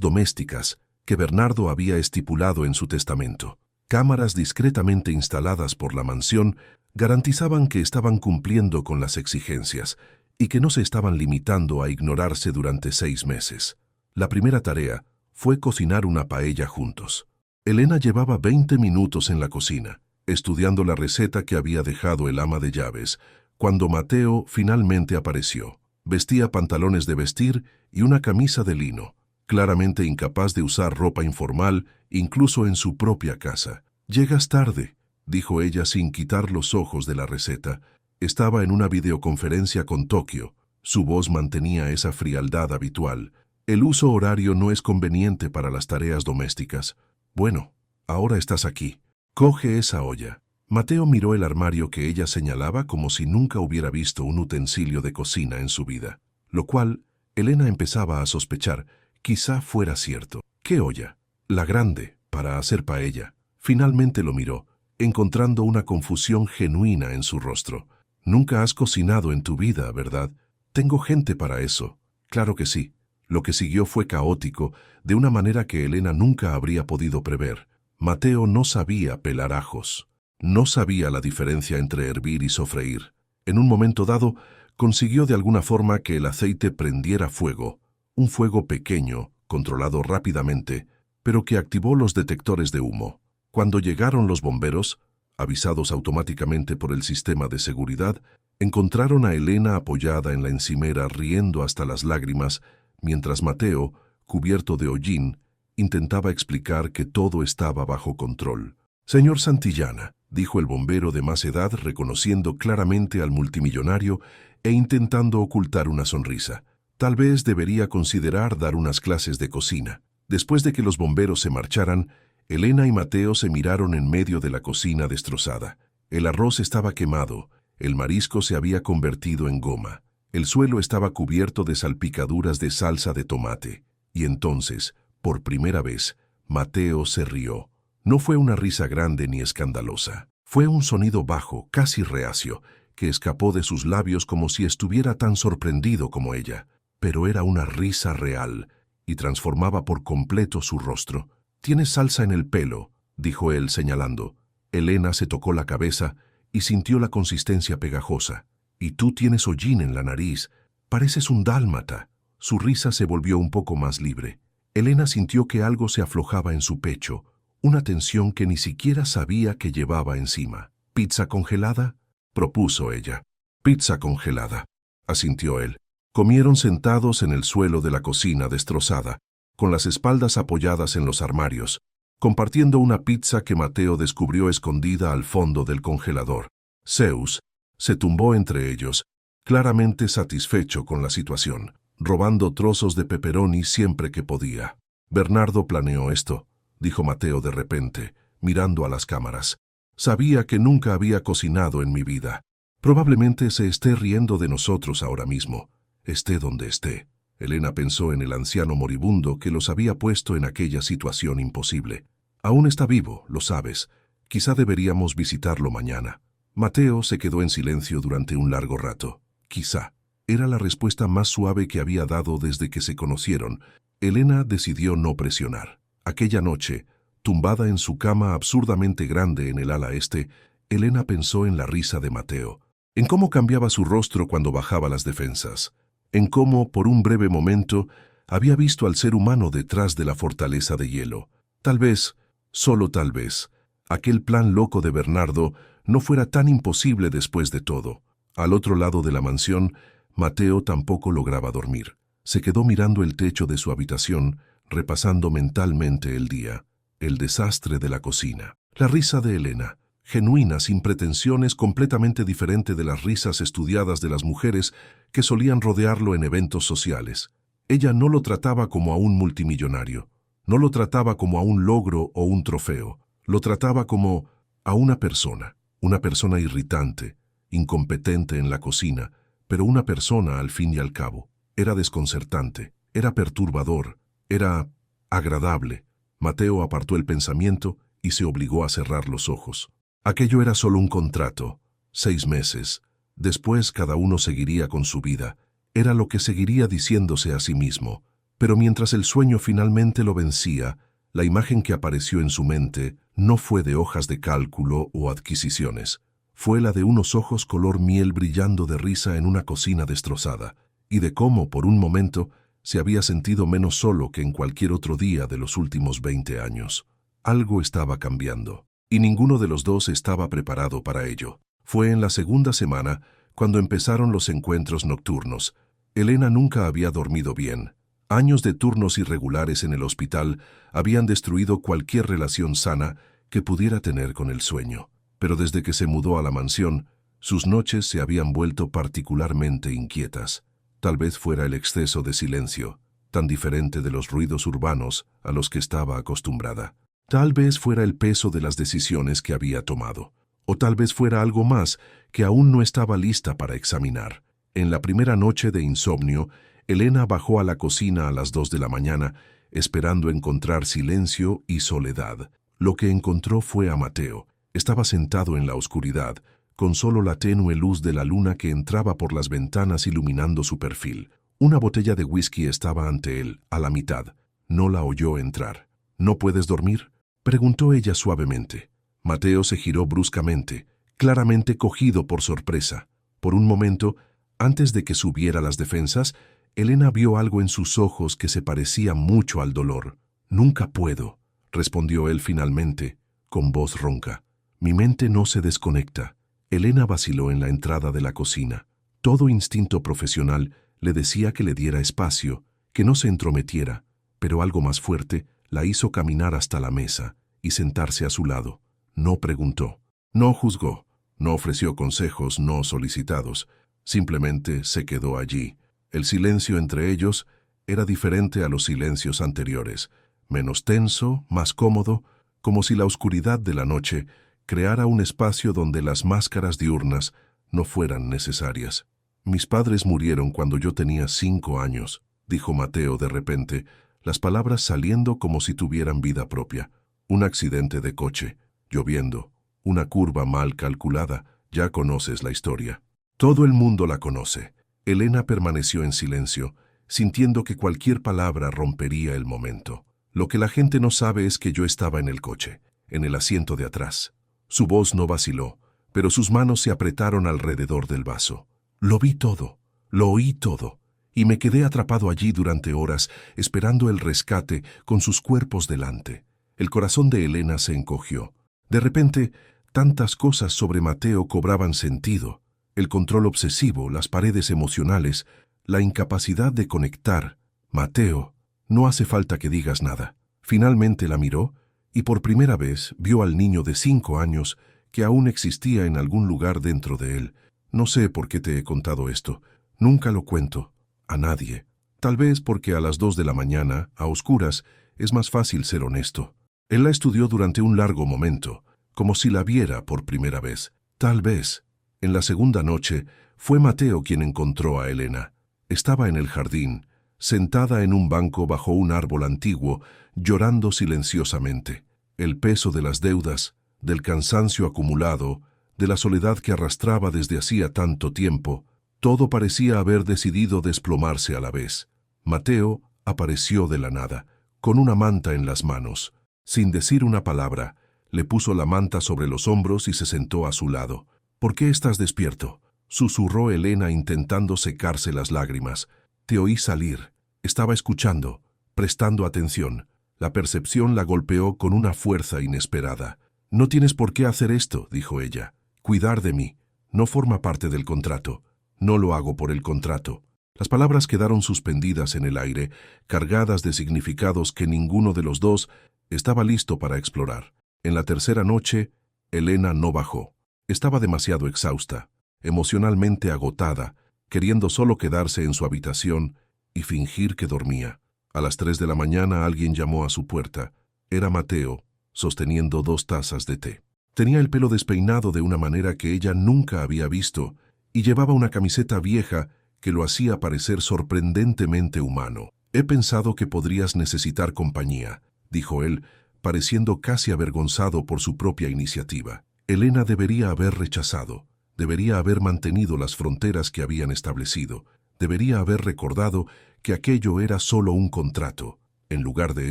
domésticas que Bernardo había estipulado en su testamento. Cámaras discretamente instaladas por la mansión garantizaban que estaban cumpliendo con las exigencias y que no se estaban limitando a ignorarse durante 6 meses. La primera tarea fue cocinar una paella juntos. Elena llevaba 20 minutos en la cocina, estudiando la receta que había dejado el ama de llaves, cuando Mateo finalmente apareció. Vestía pantalones de vestir y una camisa de lino, claramente incapaz de usar ropa informal, incluso en su propia casa. «Llegas tarde», dijo ella sin quitar los ojos de la receta. Estaba en una videoconferencia con Tokio. Su voz mantenía esa frialdad habitual. «El uso horario no es conveniente para las tareas domésticas». «Bueno, ahora estás aquí. Coge esa olla». Mateo miró el armario que ella señalaba como si nunca hubiera visto un utensilio de cocina en su vida, lo cual Elena empezaba a sospechar quizá fuera cierto. «¿Qué olla?» «La grande, para hacer paella». Finalmente lo miró, encontrando una confusión genuina en su rostro. «Nunca has cocinado en tu vida, ¿verdad?» «Tengo gente para eso». «Claro que sí». Lo que siguió fue caótico, de una manera que Elena nunca habría podido prever. Mateo no sabía pelar ajos. No sabía la diferencia entre hervir y sofreír. En un momento dado, consiguió de alguna forma que el aceite prendiera fuego, un fuego pequeño, controlado rápidamente, pero que activó los detectores de humo. Cuando llegaron los bomberos, avisados automáticamente por el sistema de seguridad, encontraron a Elena apoyada en la encimera riendo hasta las lágrimas, mientras Mateo, cubierto de hollín, intentaba explicar que todo estaba bajo control. «Señor Santillana», dijo el bombero de más edad, reconociendo claramente al multimillonario e intentando ocultar una sonrisa. «Tal vez debería considerar dar unas clases de cocina». Después de que los bomberos se marcharan, Elena y Mateo se miraron en medio de la cocina destrozada. El arroz estaba quemado, el marisco se había convertido en goma, el suelo estaba cubierto de salpicaduras de salsa de tomate, Y entonces, por primera vez, Mateo se rió. No fue una risa grande ni escandalosa. Fue un sonido bajo, casi reacio, que escapó de sus labios como si estuviera tan sorprendido como ella. Pero era una risa real, y transformaba por completo su rostro. «Tienes salsa en el pelo», dijo él señalando. Elena se tocó la cabeza y sintió la consistencia pegajosa. «Y tú tienes hollín en la nariz. Pareces un dálmata». Su risa se volvió un poco más libre. Elena sintió que algo se aflojaba en su pecho, una tensión que ni siquiera sabía que llevaba encima. «¿Pizza congelada?», propuso ella. «Pizza congelada», asintió él. Comieron sentados en el suelo de la cocina destrozada, con las espaldas apoyadas en los armarios, compartiendo una pizza que Mateo descubrió escondida al fondo del congelador. Zeus se tumbó entre ellos, claramente satisfecho con la situación, robando trozos de pepperoni siempre que podía. «Bernardo planeó esto», dijo Mateo de repente, mirando a las cámaras. «Sabía que nunca había cocinado en mi vida. Probablemente se esté riendo de nosotros ahora mismo, esté donde esté». Elena pensó en el anciano moribundo que los había puesto en aquella situación imposible. «Aún está vivo, lo sabes. Quizá deberíamos visitarlo mañana». Mateo se quedó en silencio durante un largo rato. «Quizá». Era la respuesta más suave que había dado desde que se conocieron. Elena decidió no presionar. Aquella noche, tumbada en su cama absurdamente grande en el ala este, Elena pensó en la risa de Mateo, en cómo cambiaba su rostro cuando bajaba las defensas, en cómo, por un breve momento, había visto al ser humano detrás de la fortaleza de hielo. Tal vez, solo tal vez, aquel plan loco de Bernardo no fuera tan imposible después de todo. Al otro lado de la mansión, Mateo tampoco lograba dormir. Se quedó mirando el techo de su habitación, repasando mentalmente el día, el desastre de la cocina, la risa de Elena, genuina, sin pretensiones, completamente diferente de las risas estudiadas de las mujeres que solían rodearlo en eventos sociales. Ella no lo trataba como a un multimillonario, no lo trataba como a un logro o un trofeo, lo trataba como a una persona irritante, incompetente en la cocina, pero una persona al fin y al cabo. Era desconcertante, era perturbador, era agradable. Mateo apartó el pensamiento y se obligó a cerrar los ojos. Aquello era solo un contrato, 6 meses. Después cada uno seguiría con su vida. Era lo que seguiría diciéndose a sí mismo. Pero mientras el sueño finalmente lo vencía, la imagen que apareció en su mente no fue de hojas de cálculo o adquisiciones. Fue la de unos ojos color miel brillando de risa en una cocina destrozada, y de cómo, por un momento, se había sentido menos solo que en cualquier otro día de los últimos 20 años. Algo estaba cambiando, y ninguno de los dos estaba preparado para ello. Fue en la segunda semana cuando empezaron los encuentros nocturnos. Elena nunca había dormido bien. Años de turnos irregulares en el hospital habían destruido cualquier relación sana que pudiera tener con el sueño. Pero desde que se mudó a la mansión, sus noches se habían vuelto particularmente inquietas. Tal vez fuera el exceso de silencio, tan diferente de los ruidos urbanos a los que estaba acostumbrada. Tal vez fuera el peso de las decisiones que había tomado. O tal vez fuera algo más que aún no estaba lista para examinar. En la primera noche de insomnio, Elena bajó a la cocina a las 2 de la mañana, esperando encontrar silencio y soledad. Lo que encontró fue a Mateo. Estaba sentado en la oscuridad, con solo la tenue luz de la luna que entraba por las ventanas iluminando su perfil. Una botella de whisky estaba ante él, a la mitad. No la oyó entrar. «¿No puedes dormir?», preguntó ella suavemente. Mateo se giró bruscamente, claramente cogido por sorpresa. Por un momento, antes de que subiera las defensas, Elena vio algo en sus ojos que se parecía mucho al dolor. «Nunca puedo», respondió él finalmente, con voz ronca. «Mi mente no se desconecta». Elena vaciló en la entrada de la cocina. Todo instinto profesional le decía que le diera espacio, que no se entrometiera, pero algo más fuerte la hizo caminar hasta la mesa y sentarse a su lado. No preguntó, no juzgó, no ofreció consejos no solicitados, simplemente se quedó allí. El silencio entre ellos era diferente a los silencios anteriores, menos tenso, más cómodo, como si la oscuridad de la noche creara un espacio donde las máscaras diurnas no fueran necesarias. «Mis padres murieron cuando yo tenía 5 años», dijo Mateo de repente, las palabras saliendo como si tuvieran vida propia. Un accidente de coche, lloviendo, una curva mal calculada, ya conoces la historia. Todo el mundo la conoce. Elena permaneció en silencio, sintiendo que cualquier palabra rompería el momento. Lo que la gente no sabe es que yo estaba en el coche, en el asiento de atrás. Su voz no vaciló, pero sus manos se apretaron alrededor del vaso. Lo vi todo, lo oí todo, y me quedé atrapado allí durante horas, esperando el rescate con sus cuerpos delante. El corazón de Elena se encogió. De repente, tantas cosas sobre Mateo cobraban sentido. El control obsesivo, las paredes emocionales, la incapacidad de conectar. Mateo, no hace falta que digas nada. Finalmente la miró y por primera vez vio al niño de 5 años que aún existía en algún lugar dentro de él. No sé por qué te he contado esto. Nunca lo cuento. A nadie. Tal vez porque a las 2 de la mañana, a oscuras, es más fácil ser honesto. Él la estudió durante un largo momento, como si la viera por primera vez. Tal vez. En la segunda noche, fue Mateo quien encontró a Elena. Estaba en el jardín, sentada en un banco bajo un árbol antiguo, llorando silenciosamente. El peso de las deudas, del cansancio acumulado, de la soledad que arrastraba desde hacía tanto tiempo, todo parecía haber decidido desplomarse a la vez. Mateo apareció de la nada, con una manta en las manos. Sin decir una palabra, le puso la manta sobre los hombros y se sentó a su lado. «¿Por qué estás despierto?», susurró Elena intentando secarse las lágrimas. «Te oí salir. Estaba escuchando, prestando atención». La percepción la golpeó con una fuerza inesperada. «No tienes por qué hacer esto», dijo ella. «Cuidar de mí. No forma parte del contrato. No lo hago por el contrato». Las palabras quedaron suspendidas en el aire, cargadas de significados que ninguno de los dos estaba listo para explorar. En la tercera noche, Elena no bajó. Estaba demasiado exhausta, emocionalmente agotada, queriendo solo quedarse en su habitación y fingir que dormía. A las 3 de la mañana alguien llamó a su puerta. Era Mateo, sosteniendo 2 tazas de té. Tenía el pelo despeinado de una manera que ella nunca había visto y llevaba una camiseta vieja que lo hacía parecer sorprendentemente humano. «He pensado que podrías necesitar compañía», dijo él, pareciendo casi avergonzado por su propia iniciativa. Elena debería haber rechazado, debería haber mantenido las fronteras que habían establecido, debería haber recordado que aquello era solo un contrato. En lugar de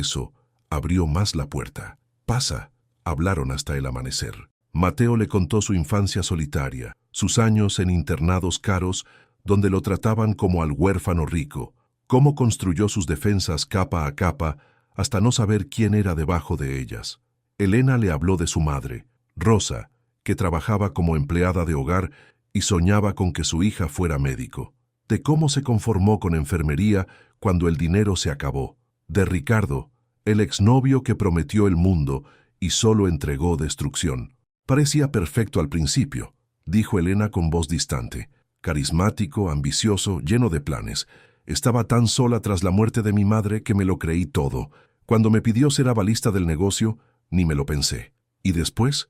eso, abrió más la puerta. «Pasa», hablaron hasta el amanecer. Mateo le contó su infancia solitaria, sus años en internados caros, donde lo trataban como al huérfano rico, cómo construyó sus defensas capa a capa hasta no saber quién era debajo de ellas. Elena le habló de su madre, Rosa, que trabajaba como empleada de hogar y soñaba con que su hija fuera médico, de cómo se conformó con enfermería cuando el dinero se acabó, de Ricardo, el exnovio que prometió el mundo y solo entregó destrucción. «Parecía perfecto al principio», dijo Elena con voz distante, «carismático, ambicioso, lleno de planes. Estaba tan sola tras la muerte de mi madre que me lo creí todo. Cuando me pidió ser avalista del negocio, ni me lo pensé. Y después,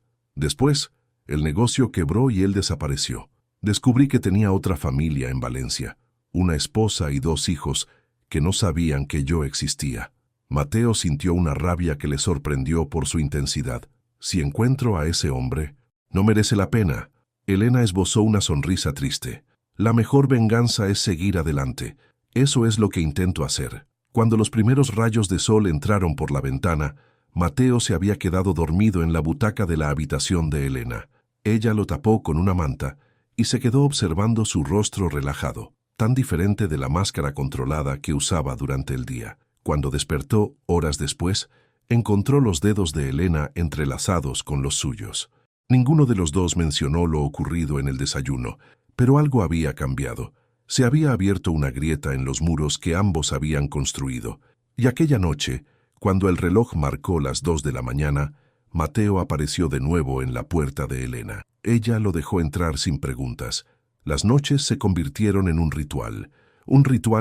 el negocio quebró y él desapareció. Descubrí que tenía otra familia en Valencia, una esposa y 2 hijos que no sabían que yo existía». Mateo sintió una rabia que le sorprendió por su intensidad. «Si encuentro a ese hombre, no merece la pena». Elena esbozó una sonrisa triste. «La mejor venganza es seguir adelante. Eso es lo que intento hacer». Cuando los primeros rayos de sol entraron por la ventana, Mateo se había quedado dormido en la butaca de la habitación de Elena. Ella lo tapó con una manta y se quedó observando su rostro relajado, tan diferente de la máscara controlada que usaba durante el día. Cuando despertó, horas después, encontró los dedos de Elena entrelazados con los suyos. Ninguno de los dos mencionó lo ocurrido en el desayuno, pero algo había cambiado. Se había abierto una grieta en los muros que ambos habían construido, y aquella noche, cuando el reloj marcó las 2 de la mañana, Mateo apareció de nuevo en la puerta de Elena. Ella lo dejó entrar sin preguntas. Las noches se convirtieron en un ritual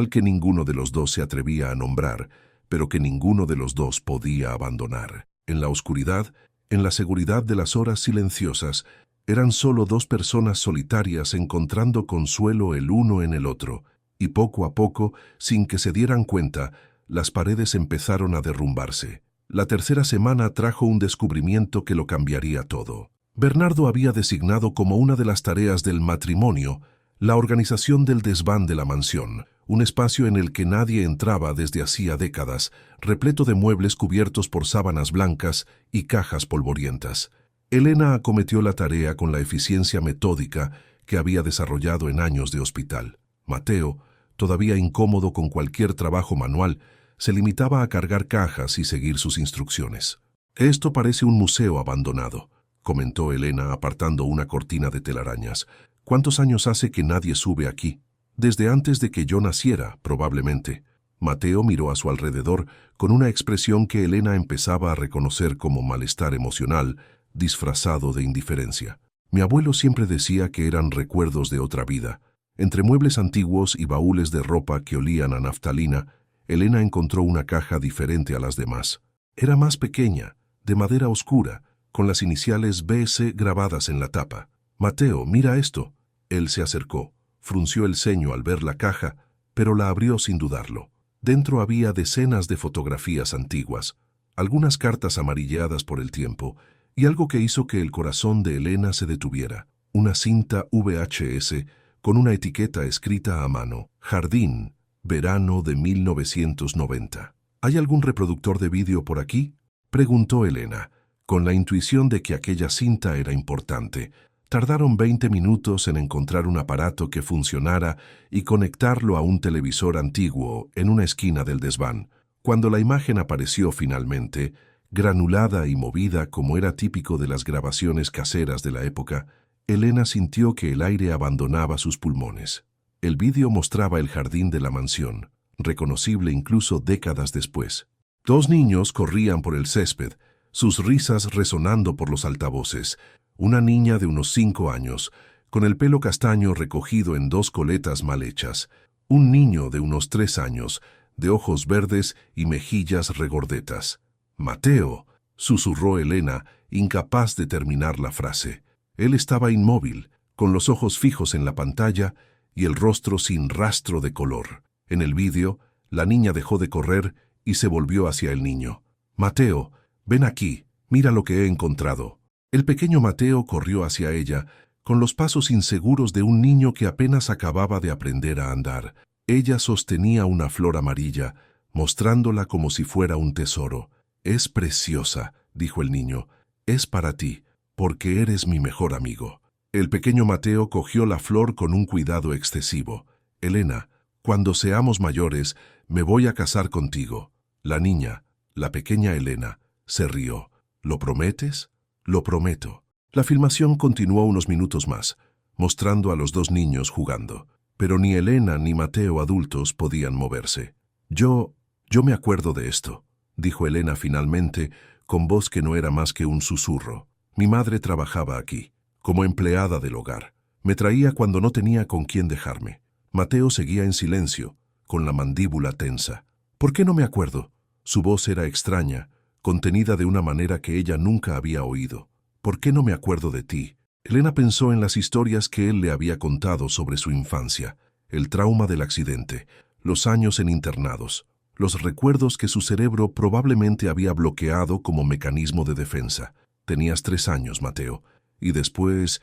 que ninguno de los dos se atrevía a nombrar, pero que ninguno de los dos podía abandonar. En la oscuridad, en la seguridad de las horas silenciosas, eran solo 2 personas solitarias encontrando consuelo el uno en el otro, y poco a poco, sin que se dieran cuenta, las paredes empezaron a derrumbarse. La tercera semana trajo un descubrimiento que lo cambiaría todo. Bernardo había designado como una de las tareas del matrimonio la organización del desván de la mansión, un espacio en el que nadie entraba desde hacía décadas, repleto de muebles cubiertos por sábanas blancas y cajas polvorientas. Elena acometió la tarea con la eficiencia metódica que había desarrollado en años de hospital. Mateo, todavía incómodo con cualquier trabajo manual, se limitaba a cargar cajas y seguir sus instrucciones. «Esto parece un museo abandonado», comentó Elena apartando una cortina de telarañas. «¿Cuántos años hace que nadie sube aquí?» «Desde antes de que yo naciera, probablemente». Mateo miró a su alrededor con una expresión que Elena empezaba a reconocer como malestar emocional, disfrazado de indiferencia. «Mi abuelo siempre decía que eran recuerdos de otra vida». Entre muebles antiguos y baúles de ropa que olían a naftalina, Elena encontró una caja diferente a las demás. Era más pequeña, de madera oscura, con las iniciales BS grabadas en la tapa. «Mateo, mira esto». Él se acercó, frunció el ceño al ver la caja, pero la abrió sin dudarlo. Dentro había decenas de fotografías antiguas, algunas cartas amarilleadas por el tiempo, y algo que hizo que el corazón de Elena se detuviera. Una cinta VHS con una etiqueta escrita a mano: «Jardín, verano de 1990». «¿Hay algún reproductor de vídeo por aquí?», preguntó Elena, con la intuición de que aquella cinta era importante. Tardaron 20 minutos en encontrar un aparato que funcionara y conectarlo a un televisor antiguo en una esquina del desván. Cuando la imagen apareció finalmente, granulada y movida como era típico de las grabaciones caseras de la época, Elena sintió que el aire abandonaba sus pulmones. El vídeo mostraba el jardín de la mansión, reconocible incluso décadas después. Dos niños corrían por el césped, sus risas resonando por los altavoces. Una niña de unos 5 años, con el pelo castaño recogido en 2 coletas mal hechas. Un niño de unos 3 años, de ojos verdes y mejillas regordetas. «Mateo», susurró Elena, incapaz de terminar la frase. Él estaba inmóvil, con los ojos fijos en la pantalla y el rostro sin rastro de color. En el vídeo, la niña dejó de correr y se volvió hacia el niño. «Mateo, ven aquí, mira lo que he encontrado». El pequeño Mateo corrió hacia ella, con los pasos inseguros de un niño que apenas acababa de aprender a andar. Ella sostenía una flor amarilla, mostrándola como si fuera un tesoro. «Es preciosa», dijo el niño. «Es para ti, porque eres mi mejor amigo». El pequeño Mateo cogió la flor con un cuidado excesivo. «Elena, cuando seamos mayores, me voy a casar contigo». La niña, la pequeña Elena, se rió. «¿Lo prometes?». «Lo prometo». La filmación continuó unos minutos más, mostrando a los dos niños jugando. Pero ni Elena ni Mateo adultos podían moverse. Yo me acuerdo de esto», dijo Elena finalmente, con voz que no era más que un susurro. «Mi madre trabajaba aquí, como empleada del hogar. Me traía cuando no tenía con quién dejarme». Mateo seguía en silencio, con la mandíbula tensa. «¿Por qué no me acuerdo?». Su voz era extraña, contenida de una manera que ella nunca había oído. «¿Por qué no me acuerdo de ti?». Elena pensó en las historias que él le había contado sobre su infancia, el trauma del accidente, los años en internados, los recuerdos que su cerebro probablemente había bloqueado como mecanismo de defensa. «Tenías 3 años, Mateo, y después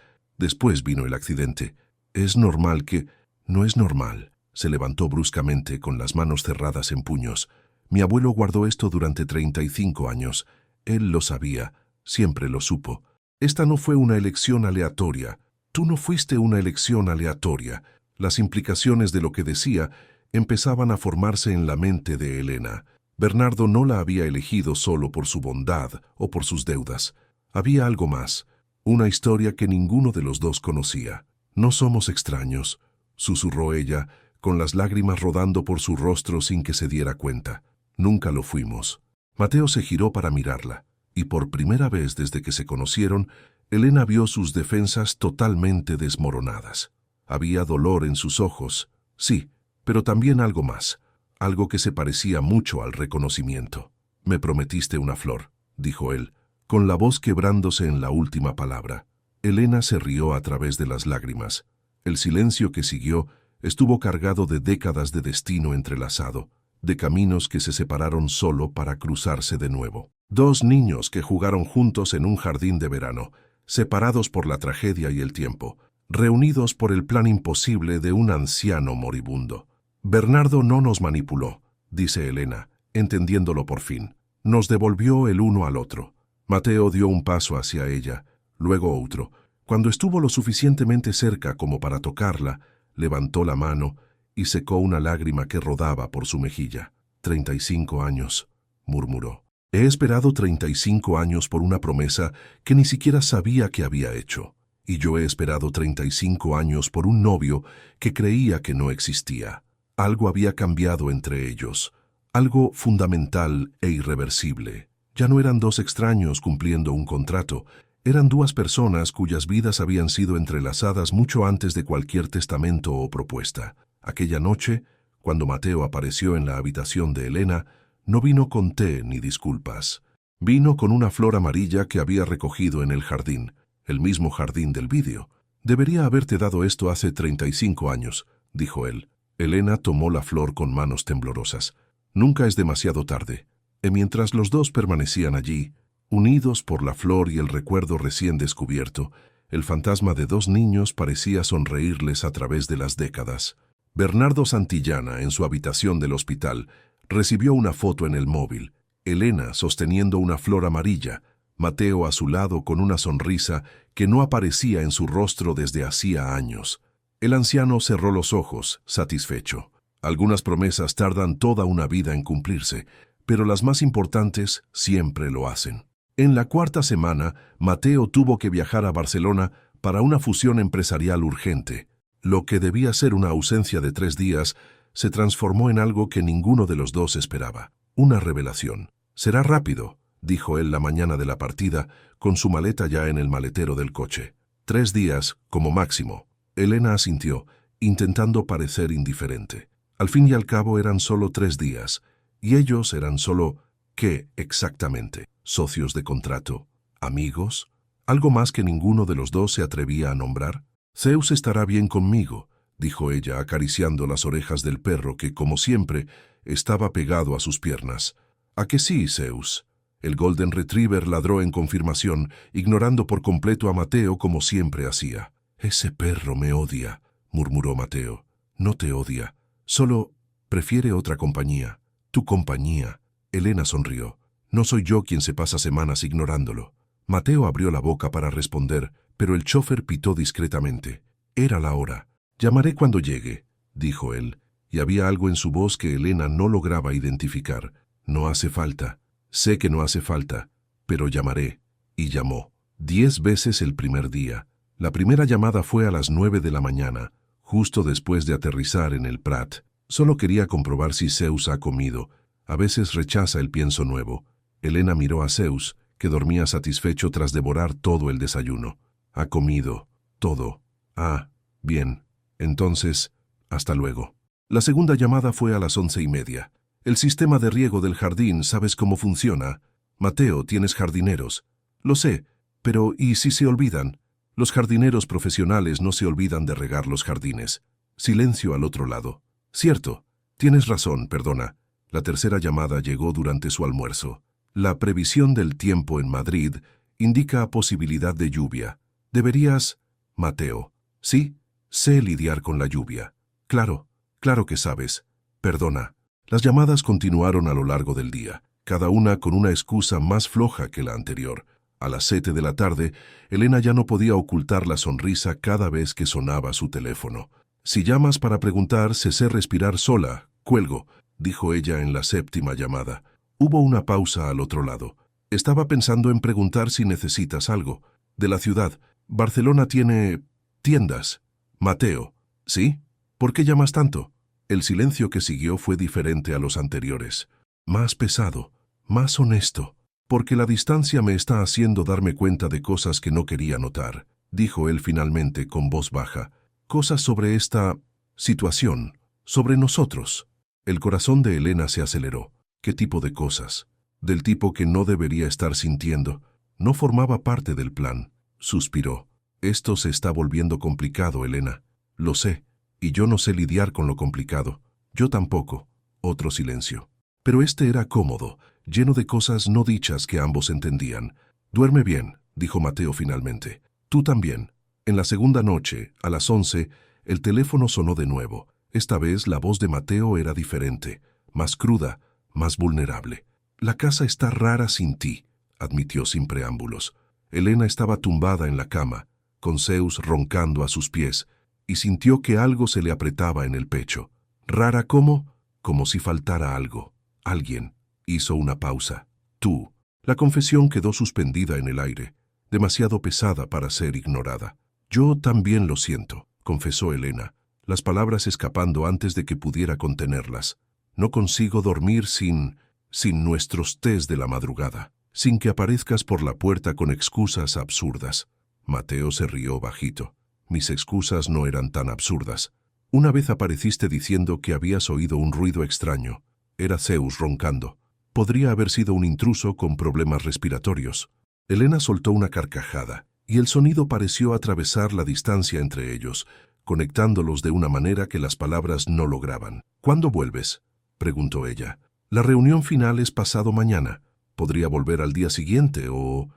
vino el accidente. Es normal que...». «No es normal». Se levantó bruscamente con las manos cerradas en puños. «Mi abuelo guardó esto durante 35 años. Él lo sabía, siempre lo supo. Esta no fue una elección aleatoria. Tú no fuiste una elección aleatoria». Las implicaciones de lo que decía empezaban a formarse en la mente de Elena. Bernardo no la había elegido solo por su bondad o por sus deudas. Había algo más, una historia que ninguno de los dos conocía. «No somos extraños», susurró ella, con las lágrimas rodando por su rostro sin que se diera cuenta. «Nunca lo fuimos». Mateo se giró para mirarla, y por primera vez desde que se conocieron, Elena vio sus defensas totalmente desmoronadas. Había dolor en sus ojos, sí, pero también algo más, algo que se parecía mucho al reconocimiento. «Me prometiste una flor», dijo él, con la voz quebrándose en la última palabra. Elena se rió a través de las lágrimas. El silencio que siguió estuvo cargado de décadas de destino entrelazado. de caminos que se separaron solo para cruzarse de nuevo. Dos niños que jugaron juntos en un jardín de verano, separados por la tragedia y el tiempo, reunidos por el plan imposible de un anciano moribundo. Bernardo no nos manipuló, dice Elena, entendiéndolo por fin. Nos devolvió el uno al otro. Mateo dio un paso hacia ella, luego otro. Cuando estuvo lo suficientemente cerca como para tocarla, levantó la mano y secó una lágrima que rodaba por su mejilla. 35 años, murmuró. He esperado 35 años por una promesa que ni siquiera sabía que había hecho. Y yo he esperado 35 años por un novio que creía que no existía. Algo había cambiado entre ellos, algo fundamental e irreversible. Ya no eran dos extraños cumpliendo un contrato, eran dos personas cuyas vidas habían sido entrelazadas mucho antes de cualquier testamento o propuesta. Aquella noche, cuando Mateo apareció en la habitación de Elena, no vino con té ni disculpas. Vino con una flor amarilla que había recogido en el jardín, el mismo jardín del vídeo. Debería haberte dado esto hace 35 años, dijo él. Elena tomó la flor con manos temblorosas. Nunca es demasiado tarde. Y mientras los dos permanecían allí, unidos por la flor y el recuerdo recién descubierto, el fantasma de dos niños parecía sonreírles a través de las décadas. Bernardo Santillana, en su habitación del hospital, recibió una foto en el móvil. Elena sosteniendo una flor amarilla, Mateo a su lado con una sonrisa que no aparecía en su rostro desde hacía años. El anciano cerró los ojos, satisfecho. Algunas promesas tardan toda una vida en cumplirse, pero las más importantes siempre lo hacen. En la cuarta semana, Mateo tuvo que viajar a Barcelona para una fusión empresarial urgente. Lo que debía ser una ausencia de 3 días se transformó en algo que ninguno de los dos esperaba. Una revelación. «Será rápido», dijo él la mañana de la partida, con su maleta ya en el maletero del coche. 3 días, como máximo. Elena asintió, intentando parecer indiferente. Al fin y al cabo eran solo 3 días, y ellos eran solo, ¿qué exactamente? ¿Socios de contrato? ¿Amigos? ¿Algo más que ninguno de los dos se atrevía a nombrar? «Zeus estará bien conmigo», dijo ella, acariciando las orejas del perro que, como siempre, estaba pegado a sus piernas. «¿A que sí, Zeus?» El Golden Retriever ladró en confirmación, ignorando por completo a Mateo como siempre hacía. «Ese perro me odia», murmuró Mateo. «No te odia, solo prefiere otra compañía». «Tu compañía». Elena sonrió. «No soy yo quien se pasa semanas ignorándolo». Mateo abrió la boca para responder, pero el chofer pitó discretamente. Era la hora. «Llamaré cuando llegue», dijo él, y había algo en su voz que Elena no lograba identificar. «No hace falta. Sé que no hace falta, pero llamaré». Y llamó. 10 veces el primer día. La primera llamada fue a las 9 de la mañana, justo después de aterrizar en el Prat. Solo quería comprobar si Zeus ha comido. A veces rechaza el pienso nuevo. Elena miró a Zeus, que dormía satisfecho tras devorar todo el desayuno. «Ha comido. Todo. Ah, bien. Entonces, hasta luego». La segunda llamada fue a las 11:30. «El sistema de riego del jardín, ¿sabes cómo funciona? Mateo, tienes jardineros». «Lo sé, pero ¿y si se olvidan?» «Los jardineros profesionales no se olvidan de regar los jardines». Silencio al otro lado. «Cierto. Tienes razón, perdona». La tercera llamada llegó durante su almuerzo. «La previsión del tiempo en Madrid indica posibilidad de lluvia. Deberías...» «Mateo». «Sí, sé lidiar con la lluvia». «Claro, claro que sabes. Perdona». Las llamadas continuaron a lo largo del día, cada una con una excusa más floja que la anterior. A las 7 de la tarde, Elena ya no podía ocultar la sonrisa cada vez que sonaba su teléfono. «Si llamas para preguntar, sé respirar sola. Cuelgo», dijo ella en la 7ª llamada. Hubo una pausa al otro lado. «Estaba pensando en preguntar si necesitas algo. De la ciudad. Barcelona tiene... tiendas». «Mateo». «¿Sí? ¿Por qué llamas tanto?» El silencio que siguió fue diferente a los anteriores. Más pesado, más honesto. «Porque la distancia me está haciendo darme cuenta de cosas que no quería notar», dijo él finalmente con voz baja. «Cosas sobre esta situación, sobre nosotros». El corazón de Elena se aceleró. ¿Qué tipo de cosas? Del tipo que no debería estar sintiendo. No formaba parte del plan. Suspiró. «Esto se está volviendo complicado, Elena». «Lo sé, y yo no sé lidiar con lo complicado». «Yo tampoco». Otro silencio. Pero este era cómodo, lleno de cosas no dichas que ambos entendían. «Duerme bien», dijo Mateo finalmente. «Tú también». En la segunda noche, a las 11, el teléfono sonó de nuevo. Esta vez la voz de Mateo era diferente, más cruda, más vulnerable. «La casa está rara sin ti», admitió sin preámbulos. Elena estaba tumbada en la cama, con Zeus roncando a sus pies, y sintió que algo se le apretaba en el pecho. «¿Rara cómo?» «Como si faltara algo. Alguien». Hizo una pausa. «Tú». La confesión quedó suspendida en el aire, demasiado pesada para ser ignorada. «Yo también lo siento», confesó Elena, las palabras escapando antes de que pudiera contenerlas. «No consigo dormir sin nuestros tés de la madrugada, sin que aparezcas por la puerta con excusas absurdas». Mateo se rió bajito. «Mis excusas no eran tan absurdas. Una vez apareciste diciendo que habías oído un ruido extraño. Era Zeus roncando. Podría haber sido un intruso con problemas respiratorios». Elena soltó una carcajada, y el sonido pareció atravesar la distancia entre ellos, conectándolos de una manera que las palabras no lograban. «¿Cuándo vuelves?», preguntó ella. «La reunión final es pasado mañana. Podría volver al día siguiente o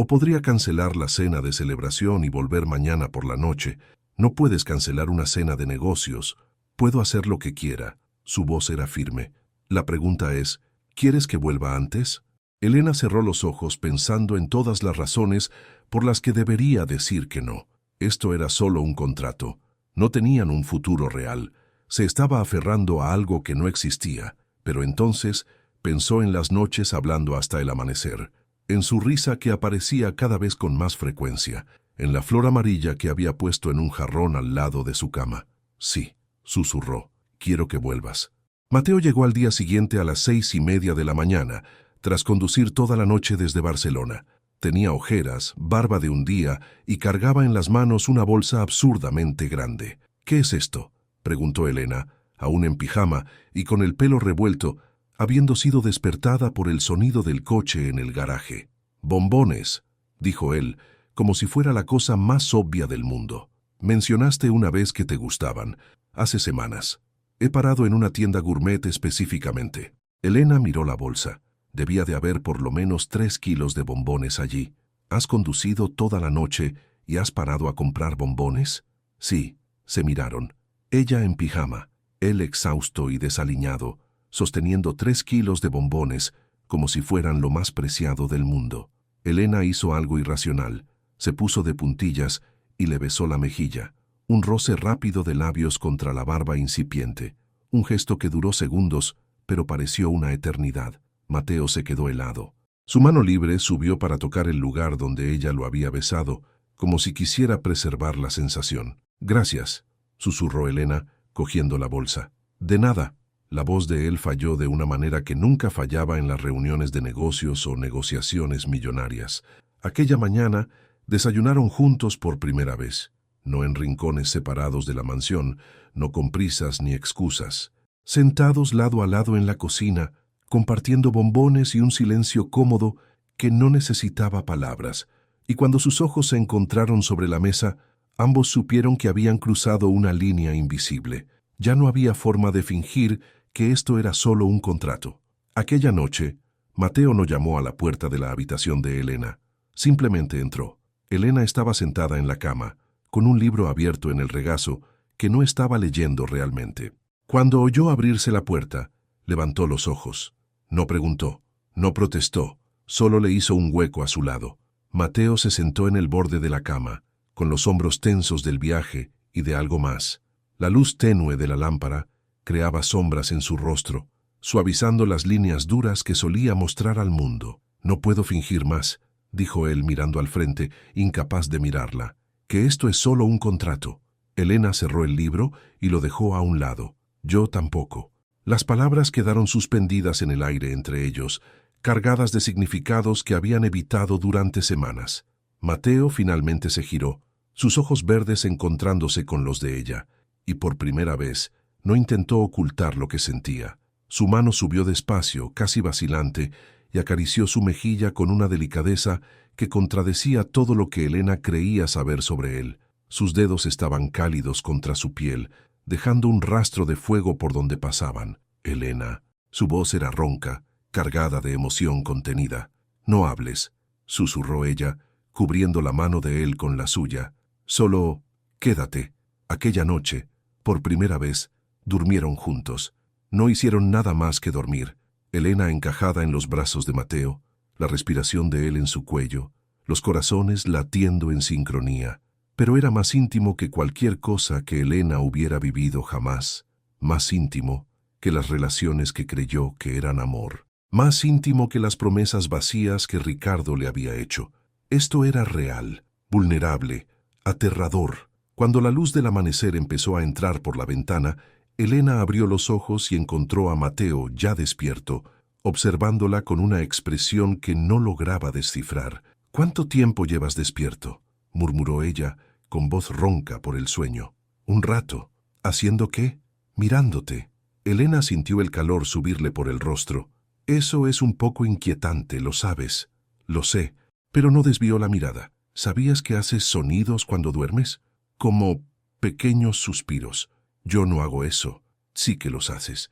podría cancelar la cena de celebración y volver mañana por la noche. No puedes cancelar una cena de negocios. Puedo hacer lo que quiera». Su voz era firme. «La pregunta es, ¿quieres que vuelva antes?». Elena cerró los ojos pensando en todas las razones por las que debería decir que no. Esto era solo un contrato. No tenían un futuro real. Se estaba aferrando a algo que no existía. Pero entonces pensó en las noches hablando hasta el amanecer, en su risa que aparecía cada vez con más frecuencia, en la flor amarilla que había puesto en un jarrón al lado de su cama. «Sí», susurró, «quiero que vuelvas». Mateo llegó al día siguiente a las 6:30 de la mañana, tras conducir toda la noche desde Barcelona. Tenía ojeras, barba de un día y cargaba en las manos una bolsa absurdamente grande. «¿Qué es esto?», preguntó Elena, aún en pijama y con el pelo revuelto, habiendo sido despertada por el sonido del coche en el garaje. «Bombones», dijo él, como si fuera la cosa más obvia del mundo. «Mencionaste una vez que te gustaban, hace semanas. He parado en una tienda gourmet específicamente». Elena miró la bolsa. Debía de haber por lo menos 3 kilos de bombones allí. «¿Has conducido toda la noche y has parado a comprar bombones?». «Sí». Se miraron. Ella en pijama, él exhausto y desaliñado, sosteniendo 3 kilos de bombones como si fueran lo más preciado del mundo. Elena hizo algo irracional. Se puso de puntillas y le besó la mejilla. Un roce rápido de labios contra la barba incipiente. Un gesto que duró segundos, pero pareció una eternidad. Mateo se quedó helado. Su mano libre subió para tocar el lugar donde ella lo había besado, como si quisiera preservar la sensación. «Gracias», susurró Elena, cogiendo la bolsa. «De nada». La voz de él falló de una manera que nunca fallaba en las reuniones de negocios o negociaciones millonarias. Aquella mañana desayunaron juntos por primera vez, no en rincones separados de la mansión, no con prisas ni excusas. Sentados lado a lado en la cocina, compartiendo bombones y un silencio cómodo que no necesitaba palabras, y cuando sus ojos se encontraron sobre la mesa, ambos supieron que habían cruzado una línea invisible. Ya no había forma de fingir que esto era solo un contrato. Aquella noche, Mateo no llamó a la puerta de la habitación de Elena. Simplemente entró. Elena estaba sentada en la cama, con un libro abierto en el regazo que no estaba leyendo realmente. Cuando oyó abrirse la puerta, levantó los ojos. No preguntó, no protestó, solo le hizo un hueco a su lado. Mateo se sentó en el borde de la cama, con los hombros tensos del viaje y de algo más. La luz tenue de la lámpara creaba sombras en su rostro, suavizando las líneas duras que solía mostrar al mundo. «No puedo fingir más», dijo él mirando al frente, incapaz de mirarla, «que esto es solo un contrato». Elena cerró el libro y lo dejó a un lado. «Yo tampoco». Las palabras quedaron suspendidas en el aire entre ellos, cargadas de significados que habían evitado durante semanas. Mateo finalmente se giró, sus ojos verdes encontrándose con los de ella, y por primera vez no intentó ocultar lo que sentía. Su mano subió despacio, casi vacilante, y acarició su mejilla con una delicadeza que contradecía todo lo que Elena creía saber sobre él. Sus dedos estaban cálidos contra su piel, dejando un rastro de fuego por donde pasaban. Elena. Su voz era ronca, cargada de emoción contenida. No hables, susurró ella, cubriendo la mano de él con la suya. Solo quédate. Aquella noche, por primera vez, durmieron juntos. No hicieron nada más que dormir. Elena encajada en los brazos de Mateo, la respiración de él en su cuello, los corazones latiendo en sincronía. Pero era más íntimo que cualquier cosa que Elena hubiera vivido jamás. Más íntimo que las relaciones que creyó que eran amor. Más íntimo que las promesas vacías que Ricardo le había hecho. Esto era real, vulnerable, aterrador. Cuando la luz del amanecer empezó a entrar por la ventana, Elena abrió los ojos y encontró a Mateo ya despierto, observándola con una expresión que no lograba descifrar. «¿Cuánto tiempo llevas despierto?», murmuró ella, con voz ronca por el sueño. «Un rato». «¿Haciendo qué?». «Mirándote». Elena sintió el calor subirle por el rostro. «Eso es un poco inquietante, lo sabes». «Lo sé», pero no desvió la mirada. «¿Sabías que haces sonidos cuando duermes?». «Como pequeños suspiros». «Yo no hago eso». «Sí que los haces».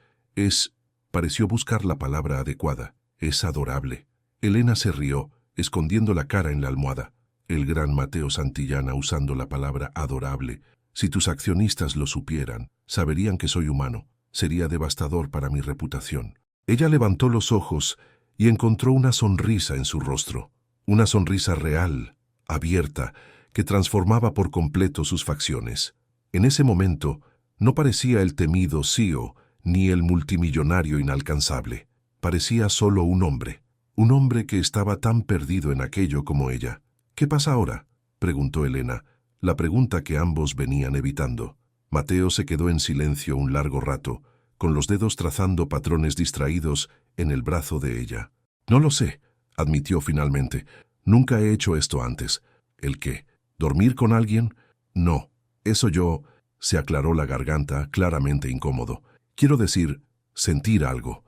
Pareció buscar la palabra adecuada. «Es adorable». Elena se rió, escondiendo la cara en la almohada. El gran Mateo Santillana usando la palabra adorable. Si tus accionistas lo supieran, saberían que soy humano. Sería devastador para mi reputación. Ella levantó los ojos y encontró una sonrisa en su rostro. Una sonrisa real, abierta, que transformaba por completo sus facciones. En ese momento, no parecía el temido CEO, ni el multimillonario inalcanzable. Parecía solo un hombre que estaba tan perdido en aquello como ella. «¿Qué pasa ahora?», preguntó Elena, la pregunta que ambos venían evitando. Mateo se quedó en silencio un largo rato, con los dedos trazando patrones distraídos en el brazo de ella. «No lo sé», admitió finalmente. «Nunca he hecho esto antes». «¿El qué? ¿Dormir con alguien?». «No, eso yo…», se aclaró la garganta, claramente incómodo. «Quiero decir, sentir algo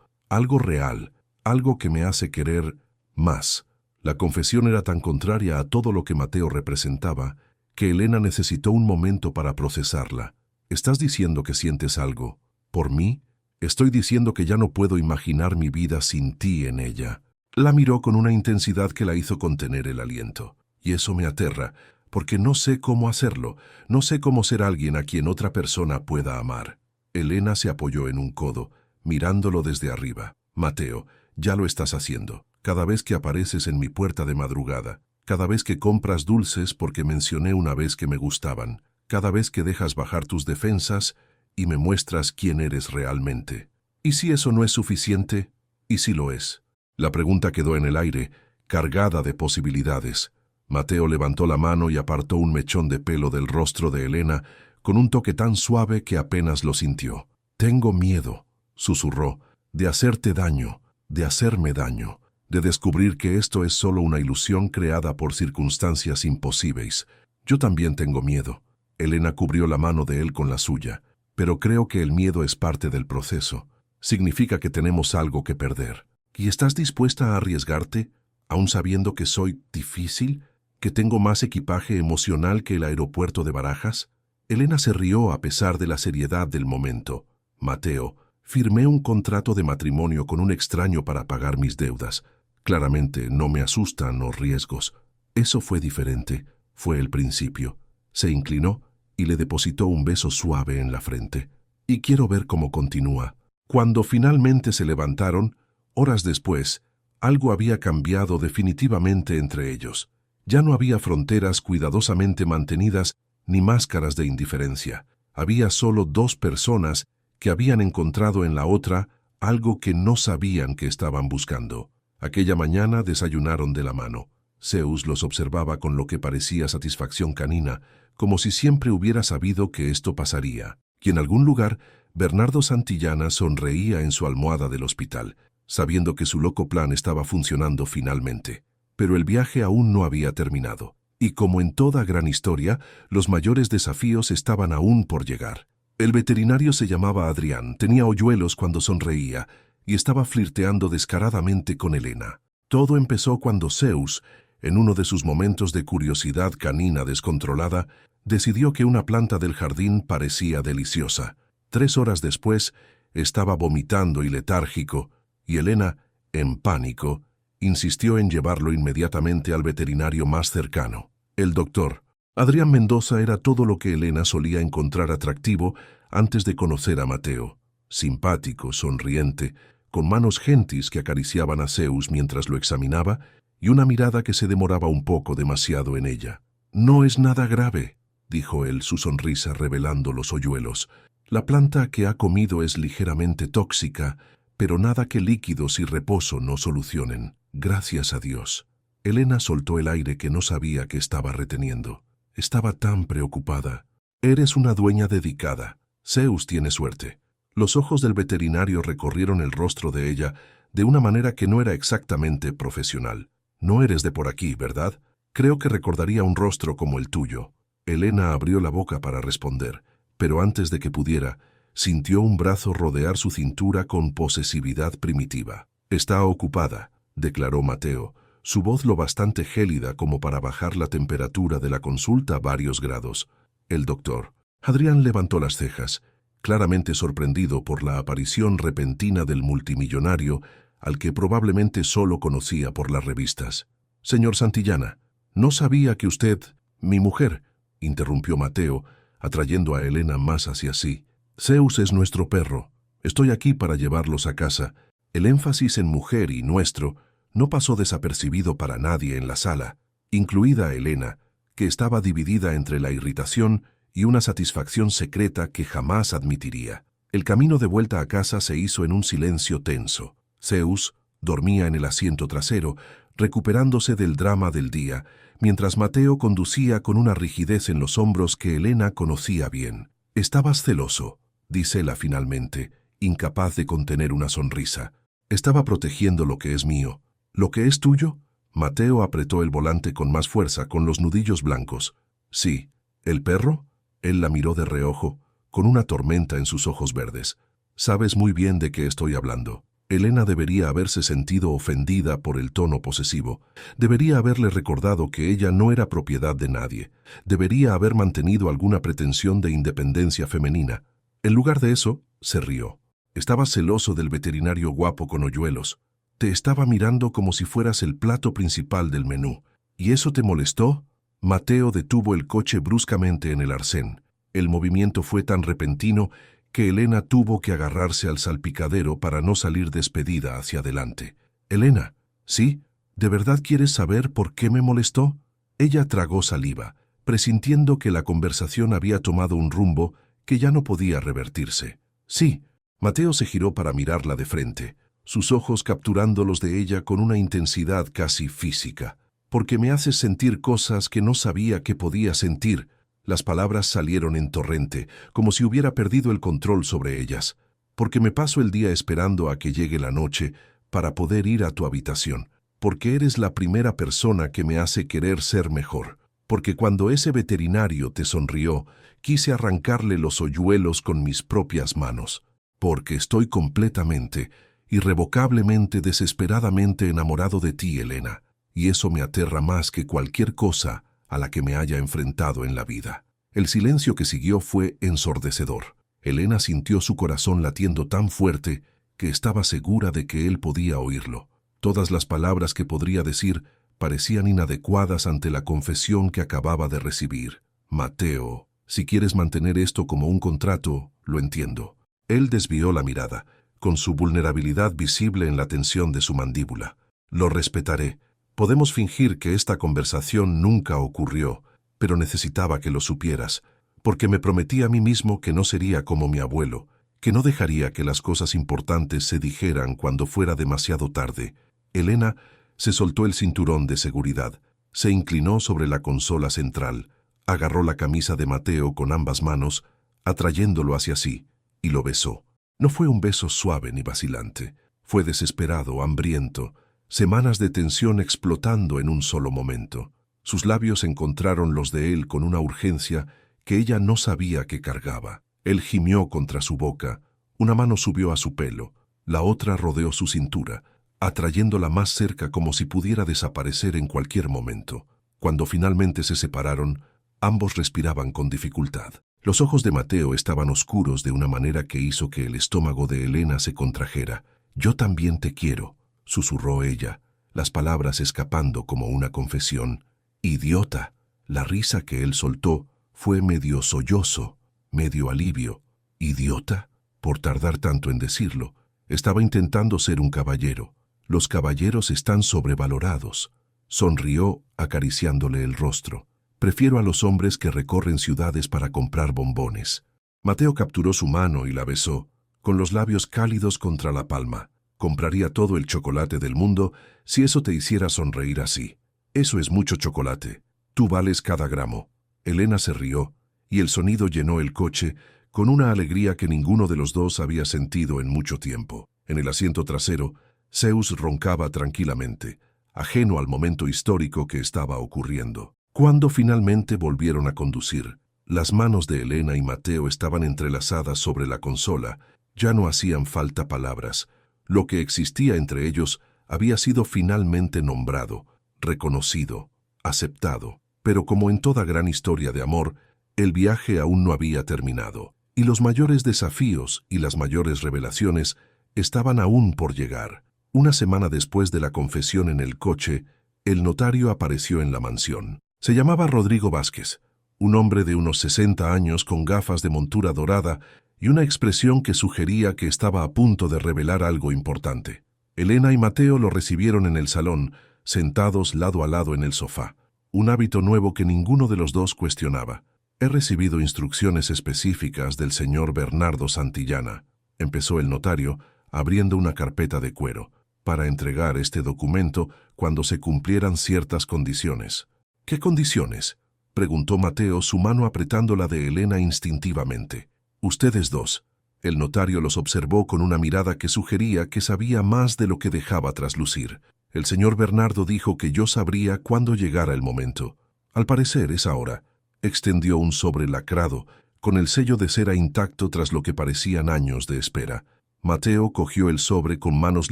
real, algo que me hace querer más». La confesión era tan contraria a todo lo que Mateo representaba, que Elena necesitó un momento para procesarla. «¿Estás diciendo que sientes algo por mí?». «Estoy diciendo que ya no puedo imaginar mi vida sin ti en ella». La miró con una intensidad que la hizo contener el aliento. «Y eso me aterra, porque no sé cómo hacerlo, no sé cómo ser alguien a quien otra persona pueda amar». Elena se apoyó en un codo, mirándolo desde arriba. «Mateo, ya lo estás haciendo. Cada vez que apareces en mi puerta de madrugada, cada vez que compras dulces porque mencioné una vez que me gustaban, cada vez que dejas bajar tus defensas y me muestras quién eres realmente. ¿Y si eso no es suficiente? ¿Y si lo es?». La pregunta quedó en el aire, cargada de posibilidades. Mateo levantó la mano y apartó un mechón de pelo del rostro de Elena con un toque tan suave que apenas lo sintió. «Tengo miedo», susurró, «de hacerte daño, de hacerme daño, de descubrir que esto es solo una ilusión creada por circunstancias imposibles. Yo también tengo miedo». Elena cubrió la mano de él con la suya. «Pero creo que el miedo es parte del proceso. Significa que tenemos algo que perder». «¿Y estás dispuesta a arriesgarte, aún sabiendo que soy difícil, que tengo más equipaje emocional que el aeropuerto de Barajas?». Elena se rió a pesar de la seriedad del momento. «Mateo, firmé un contrato de matrimonio con un extraño para pagar mis deudas. Claramente no me asustan los riesgos». «Eso fue diferente, fue el principio». Se inclinó y le depositó un beso suave en la frente. «Y quiero ver cómo continúa». Cuando finalmente se levantaron, horas después, algo había cambiado definitivamente entre ellos. Ya no había fronteras cuidadosamente mantenidas ni máscaras de indiferencia. Había solo dos personas que habían encontrado en la otra algo que no sabían que estaban buscando. Aquella mañana desayunaron de la mano. Zeus los observaba con lo que parecía satisfacción canina, como si siempre hubiera sabido que esto pasaría. Y en algún lugar, Bernardo Santillana sonreía en su almohada del hospital, sabiendo que su loco plan estaba funcionando finalmente. Pero el viaje aún no había terminado. Y como en toda gran historia, los mayores desafíos estaban aún por llegar. El veterinario se llamaba Adrián, tenía hoyuelos cuando sonreía y estaba flirteando descaradamente con Elena. Todo empezó cuando Zeus, en uno de sus momentos de curiosidad canina descontrolada, decidió que una planta del jardín parecía deliciosa. 3 horas después, Estaba vomitando y letárgico, y Elena, en pánico, insistió en llevarlo inmediatamente al veterinario más cercano. El doctor Adrián Mendoza era todo lo que Elena solía encontrar atractivo antes de conocer a Mateo. Simpático, sonriente, con manos gentis que acariciaban a Zeus mientras lo examinaba y una mirada que se demoraba un poco demasiado en ella. «No es nada grave», dijo él, su sonrisa revelando los hoyuelos. «La planta que ha comido es ligeramente tóxica, pero nada que líquidos y reposo no solucionen. Gracias a Dios». Elena soltó el aire que no sabía que estaba reteniendo. Estaba tan preocupada. «Eres una dueña dedicada. Zeus tiene suerte». Los ojos del veterinario recorrieron el rostro de ella de una manera que no era exactamente profesional. «No eres de por aquí, ¿verdad? Creo que recordaría un rostro como el tuyo». Elena abrió la boca para responder, pero antes de que pudiera, sintió un brazo rodear su cintura con posesividad primitiva. «Está ocupada», declaró Mateo, su voz lo bastante gélida como para bajar la temperatura de la consulta varios grados. El doctor Adrián levantó las cejas, claramente sorprendido por la aparición repentina del multimillonario, al que probablemente solo conocía por las revistas. «Señor Santillana, no sabía que usted, mi mujer», interrumpió Mateo, atrayendo a Elena más hacia sí. «Zeus es nuestro perro. Estoy aquí para llevarlos a casa». El énfasis en mujer y nuestro no pasó desapercibido para nadie en la sala, incluida Elena, que estaba dividida entre la irritación y una satisfacción secreta que jamás admitiría. El camino de vuelta a casa se hizo en un silencio tenso. Zeus dormía en el asiento trasero, recuperándose del drama del día, mientras Mateo conducía con una rigidez en los hombros que Elena conocía bien. «Estabas celoso», dísela finalmente, incapaz de contener una sonrisa. «Estaba protegiendo lo que es mío». «¿Lo que es tuyo?» Mateo apretó el volante con más fuerza, con los nudillos blancos. «Sí». «¿El perro?» Él la miró de reojo, con una tormenta en sus ojos verdes. «Sabes muy bien de qué estoy hablando». Elena debería haberse sentido ofendida por el tono posesivo. Debería haberle recordado que ella no era propiedad de nadie. Debería haber mantenido alguna pretensión de independencia femenina. En lugar de eso, se rió. «Estaba celoso del veterinario guapo con hoyuelos. Te estaba mirando como si fueras el plato principal del menú. ¿Y eso te molestó?» Mateo detuvo el coche bruscamente en el arcén. El movimiento fue tan repentino que Elena tuvo que agarrarse al salpicadero para no salir despedida hacia adelante. «Elena, ¿sí? ¿De verdad quieres saber por qué me molestó?» Ella tragó saliva, presintiendo que la conversación había tomado un rumbo que ya no podía revertirse. «Sí». Mateo se giró para mirarla de frente, sus ojos capturando los de ella con una intensidad casi física. «Porque me haces sentir cosas que no sabía que podía sentir». Las palabras salieron en torrente, como si hubiera perdido el control sobre ellas. «Porque me paso el día esperando a que llegue la noche para poder ir a tu habitación. Porque eres la primera persona que me hace querer ser mejor. Porque cuando ese veterinario te sonrió, quise arrancarle los hoyuelos con mis propias manos. Porque estoy completamente, irrevocablemente, desesperadamente enamorado de ti, Elena. Y eso me aterra más que cualquier cosa a la que me haya enfrentado en la vida». El silencio que siguió fue ensordecedor. Elena sintió su corazón latiendo tan fuerte que estaba segura de que él podía oírlo. Todas las palabras que podría decir parecían inadecuadas ante la confesión que acababa de recibir. «Mateo, si quieres mantener esto como un contrato, lo entiendo». Él desvió la mirada, con su vulnerabilidad visible en la tensión de su mandíbula. «Lo respetaré. Podemos fingir que esta conversación nunca ocurrió, pero necesitaba que lo supieras, porque me prometí a mí mismo que no sería como mi abuelo, que no dejaría que las cosas importantes se dijeran cuando fuera demasiado tarde». Elena se soltó el cinturón de seguridad, se inclinó sobre la consola central, agarró la camisa de Mateo con ambas manos, atrayéndolo hacia sí, y lo besó. No fue un beso suave ni vacilante, fue desesperado, hambriento, semanas de tensión explotando en un solo momento. Sus labios encontraron los de él con una urgencia que ella no sabía que cargaba. Él gimió contra su boca, una mano subió a su pelo, la otra rodeó su cintura, atrayéndola más cerca como si pudiera desaparecer en cualquier momento. Cuando finalmente se separaron, ambos respiraban con dificultad. Los ojos de Mateo estaban oscuros de una manera que hizo que el estómago de Elena se contrajera. «Yo también te quiero», susurró ella, las palabras escapando como una confesión. «Idiota». La risa que él soltó fue medio sollozo, medio alivio. «¿Idiota?» Por tardar tanto en decirlo. Estaba intentando ser un caballero. Los caballeros están sobrevalorados. Sonrió, acariciándole el rostro. «Prefiero a los hombres que recorren ciudades para comprar bombones». Mateo capturó su mano y la besó, con los labios cálidos contra la palma. «Compraría todo el chocolate del mundo si eso te hiciera sonreír así. Eso es mucho chocolate. Tú vales cada gramo». Elena se rió, y el sonido llenó el coche con una alegría que ninguno de los dos había sentido en mucho tiempo. En el asiento trasero, Zeus roncaba tranquilamente, ajeno al momento histórico que estaba ocurriendo. Cuando finalmente volvieron a conducir, las manos de Elena y Mateo estaban entrelazadas sobre la consola. Ya no hacían falta palabras. Lo que existía entre ellos había sido finalmente nombrado, reconocido, aceptado. Pero como en toda gran historia de amor, el viaje aún no había terminado, y los mayores desafíos y las mayores revelaciones estaban aún por llegar. Una semana después de la confesión en el coche, el notario apareció en la mansión. Se llamaba Rodrigo Vázquez, un hombre de unos 60 años con gafas de montura dorada y una expresión que sugería que estaba a punto de revelar algo importante. Elena y Mateo lo recibieron en el salón, sentados lado a lado en el sofá, un hábito nuevo que ninguno de los dos cuestionaba. «He recibido instrucciones específicas del señor Bernardo Santillana», empezó el notario, abriendo una carpeta de cuero, «para entregar este documento cuando se cumplieran ciertas condiciones». «¿Qué condiciones?», preguntó Mateo, su mano apretando la de Elena instintivamente. «Ustedes dos». El notario los observó con una mirada que sugería que sabía más de lo que dejaba traslucir. «El señor Bernardo dijo que yo sabría cuándo llegara el momento. Al parecer es ahora». Extendió un sobre lacrado, con el sello de cera intacto tras lo que parecían años de espera. Mateo cogió el sobre con manos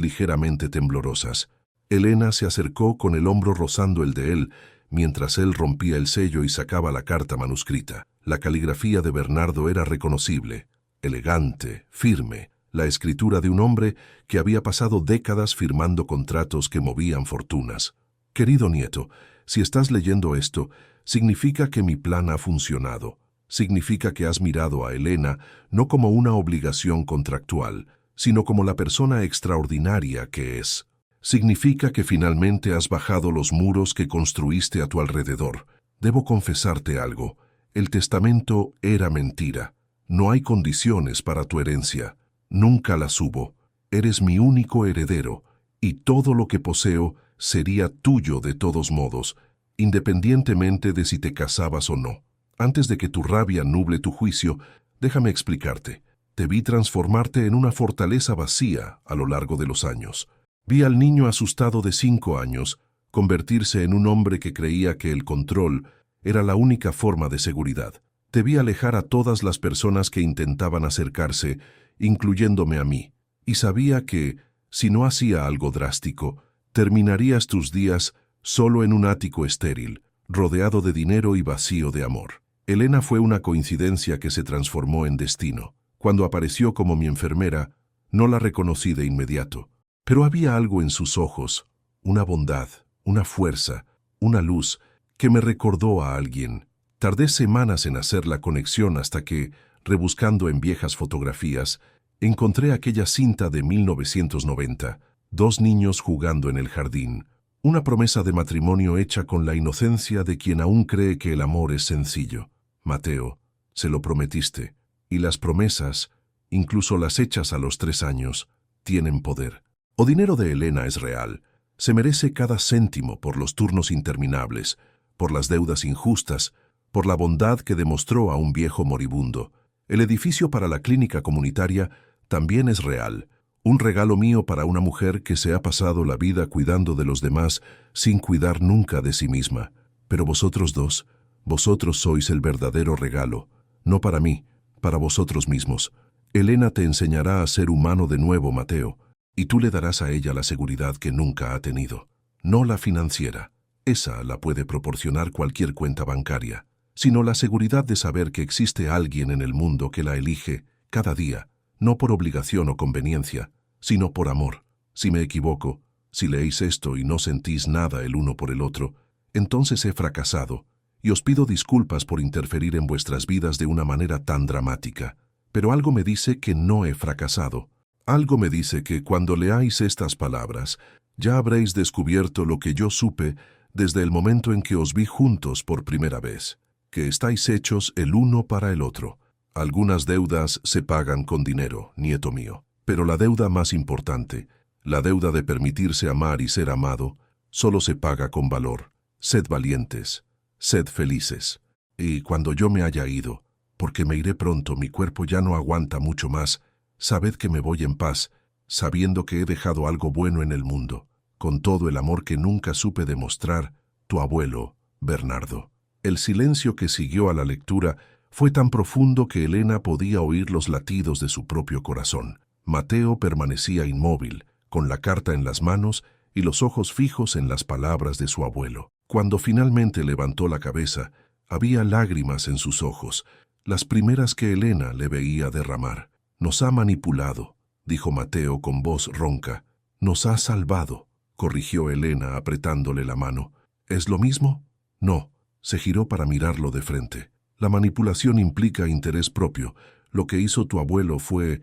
ligeramente temblorosas. Elena se acercó con el hombro rozando el de él, mientras él rompía el sello y sacaba la carta manuscrita. La caligrafía de Bernardo era reconocible, elegante, firme, la escritura de un hombre que había pasado décadas firmando contratos que movían fortunas. «Querido nieto, si estás leyendo esto, significa que mi plan ha funcionado. Significa que has mirado a Elena no como una obligación contractual, sino como la persona extraordinaria que es. Significa que finalmente has bajado los muros que construiste a tu alrededor. Debo confesarte algo. El testamento era mentira. No hay condiciones para tu herencia. Nunca las hubo. Eres mi único heredero, y todo lo que poseo sería tuyo de todos modos, independientemente de si te casabas o no. Antes de que tu rabia nuble tu juicio, déjame explicarte. Te vi transformarte en una fortaleza vacía a lo largo de los años. Vi al niño asustado de 5 años convertirse en un hombre que creía que el control era la única forma de seguridad. Te vi alejar a todas las personas que intentaban acercarse, incluyéndome a mí, y sabía que, si no hacía algo drástico, terminarías tus días solo en un ático estéril, rodeado de dinero y vacío de amor. Elena fue una coincidencia que se transformó en destino. Cuando apareció como mi enfermera, no la reconocí de inmediato, pero había algo en sus ojos, una bondad, una fuerza, una luz, que me recordó a alguien. Tardé semanas en hacer la conexión hasta que, rebuscando en viejas fotografías, encontré aquella cinta de 1990, 2 niños jugando en el jardín, una promesa de matrimonio hecha con la inocencia de quien aún cree que el amor es sencillo. Mateo, se lo prometiste, y las promesas, incluso las hechas a los 3 años, tienen poder. O dinero de Elena es real, se merece cada céntimo por los turnos interminables, por las deudas injustas, por la bondad que demostró a un viejo moribundo. El edificio para la clínica comunitaria también es real, un regalo mío para una mujer que se ha pasado la vida cuidando de los demás sin cuidar nunca de sí misma. Pero vosotros dos, vosotros sois el verdadero regalo, no para mí, para vosotros mismos. Elena te enseñará a ser humano de nuevo, Mateo, y tú le darás a ella la seguridad que nunca ha tenido, no la financiera. Esa la puede proporcionar cualquier cuenta bancaria. sino la seguridad de saber que existe alguien en el mundo que la elige cada día, no por obligación o conveniencia, sino por amor. Si me equivoco, si leéis esto y no sentís nada el uno por el otro, entonces he fracasado, y os pido disculpas por interferir en vuestras vidas de una manera tan dramática. Pero algo me dice que no he fracasado. Algo me dice que cuando leáis estas palabras, ya habréis descubierto lo que yo supe desde el momento en que os vi juntos por primera vez, que estáis hechos el uno para el otro. Algunas deudas se pagan con dinero, nieto mío, pero la deuda más importante, la deuda de permitirse amar y ser amado, solo se paga con valor. Sed valientes, sed felices. Y cuando yo me haya ido, porque me iré pronto, mi cuerpo ya no aguanta mucho más, sabed que me voy en paz, sabiendo que he dejado algo bueno en el mundo, con todo el amor que nunca supe demostrar, tu abuelo, Bernardo. El silencio que siguió a la lectura fue tan profundo que Elena podía oír los latidos de su propio corazón. Mateo permanecía inmóvil, con la carta en las manos y los ojos fijos en las palabras de su abuelo. Cuando finalmente levantó la cabeza, había lágrimas en sus ojos, las primeras que Elena le veía derramar. «Nos ha manipulado», dijo Mateo con voz ronca. «Nos ha salvado», corrigió Elena apretándole la mano. «¿Es lo mismo?» «No», se giró para mirarlo de frente. «La manipulación implica interés propio. Lo que hizo tu abuelo fue